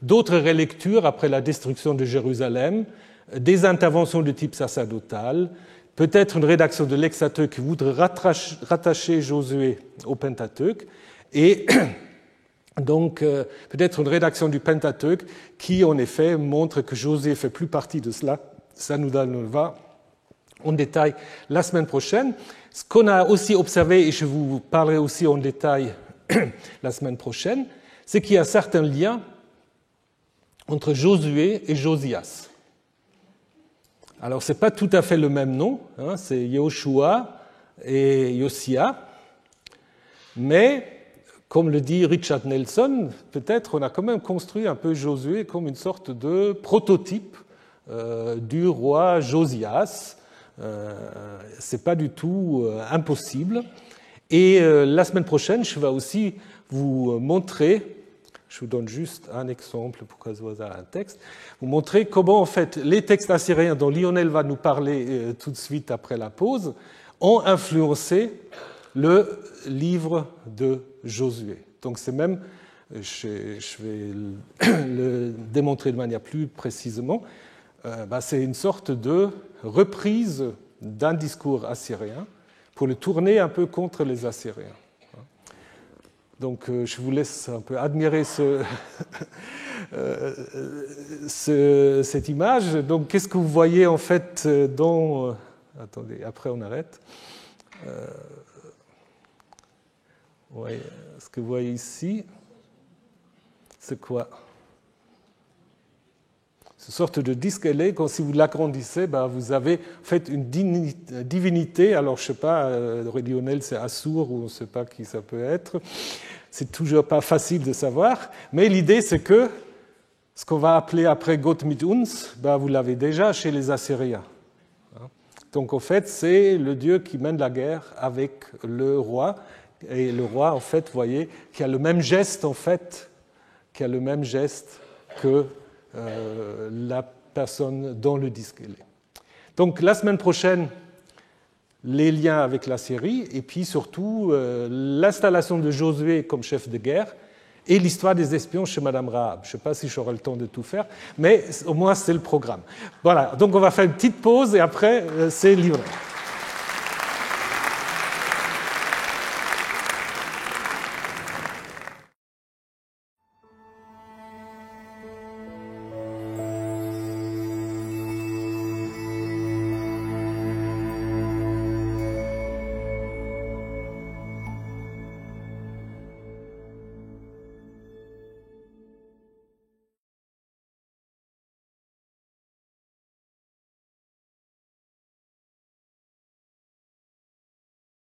d'autres relectures après la destruction de Jérusalem, des interventions de type sacerdotal, peut-être une rédaction de l'Exateuk qui voudrait rattacher Josué au Pentateuque, et donc peut-être une rédaction du Pentateuque qui, en effet, montre que Josué fait plus partie de cela. Ça nous donnera en détail la semaine prochaine. Ce qu'on a aussi observé, et je vous parlerai aussi en détail la semaine prochaine, c'est qu'il y a certains liens entre Josué et Josias. Alors, ce n'est pas tout à fait le même nom, c'est Yehoshua et Josia, mais, comme le dit Richard Nelson, peut-être on a quand même construit un peu Josué comme une sorte de prototype du roi Josias. Ce n'est pas du tout impossible. Et la semaine prochaine, je vais aussi vous montrer, je vous donne juste un exemple pour que vous ayez un texte, vous montrer comment en fait les textes assyriens dont Lionel va nous parler tout de suite après la pause ont influencé le livre de Josué. Donc c'est même, je vais le démontrer de manière plus précisément, c'est une sorte de reprise d'un discours assyrien pour le tourner un peu contre les Assyriens. Donc je vous laisse un peu admirer cette image. Donc qu'est-ce que vous voyez en fait dans... attendez, après on arrête. Ouais, ce que vous voyez ici, c'est quoi? C'est une sorte de disque ailé, quand si vous l'agrandissez, vous avez en fait une divinité. Alors je ne sais pas, Lionel c'est Assur ou on ne sait pas qui ça peut être. C'est toujours pas facile de savoir. Mais l'idée c'est que ce qu'on va appeler après Gott mit uns, vous l'avez déjà chez les Assyriens. Donc en fait c'est le Dieu qui mène la guerre avec le roi. Et le roi en fait, vous voyez, qui a le même geste en fait, que la personne dans le disque ailé. Donc la semaine prochaine, les liens avec la Syrie, et puis surtout l'installation de Josué comme chef de guerre, et l'histoire des espions chez Madame Rahab. Je ne sais pas si j'aurai le temps de tout faire, mais au moins c'est le programme. Voilà, donc on va faire une petite pause, et après c'est livré.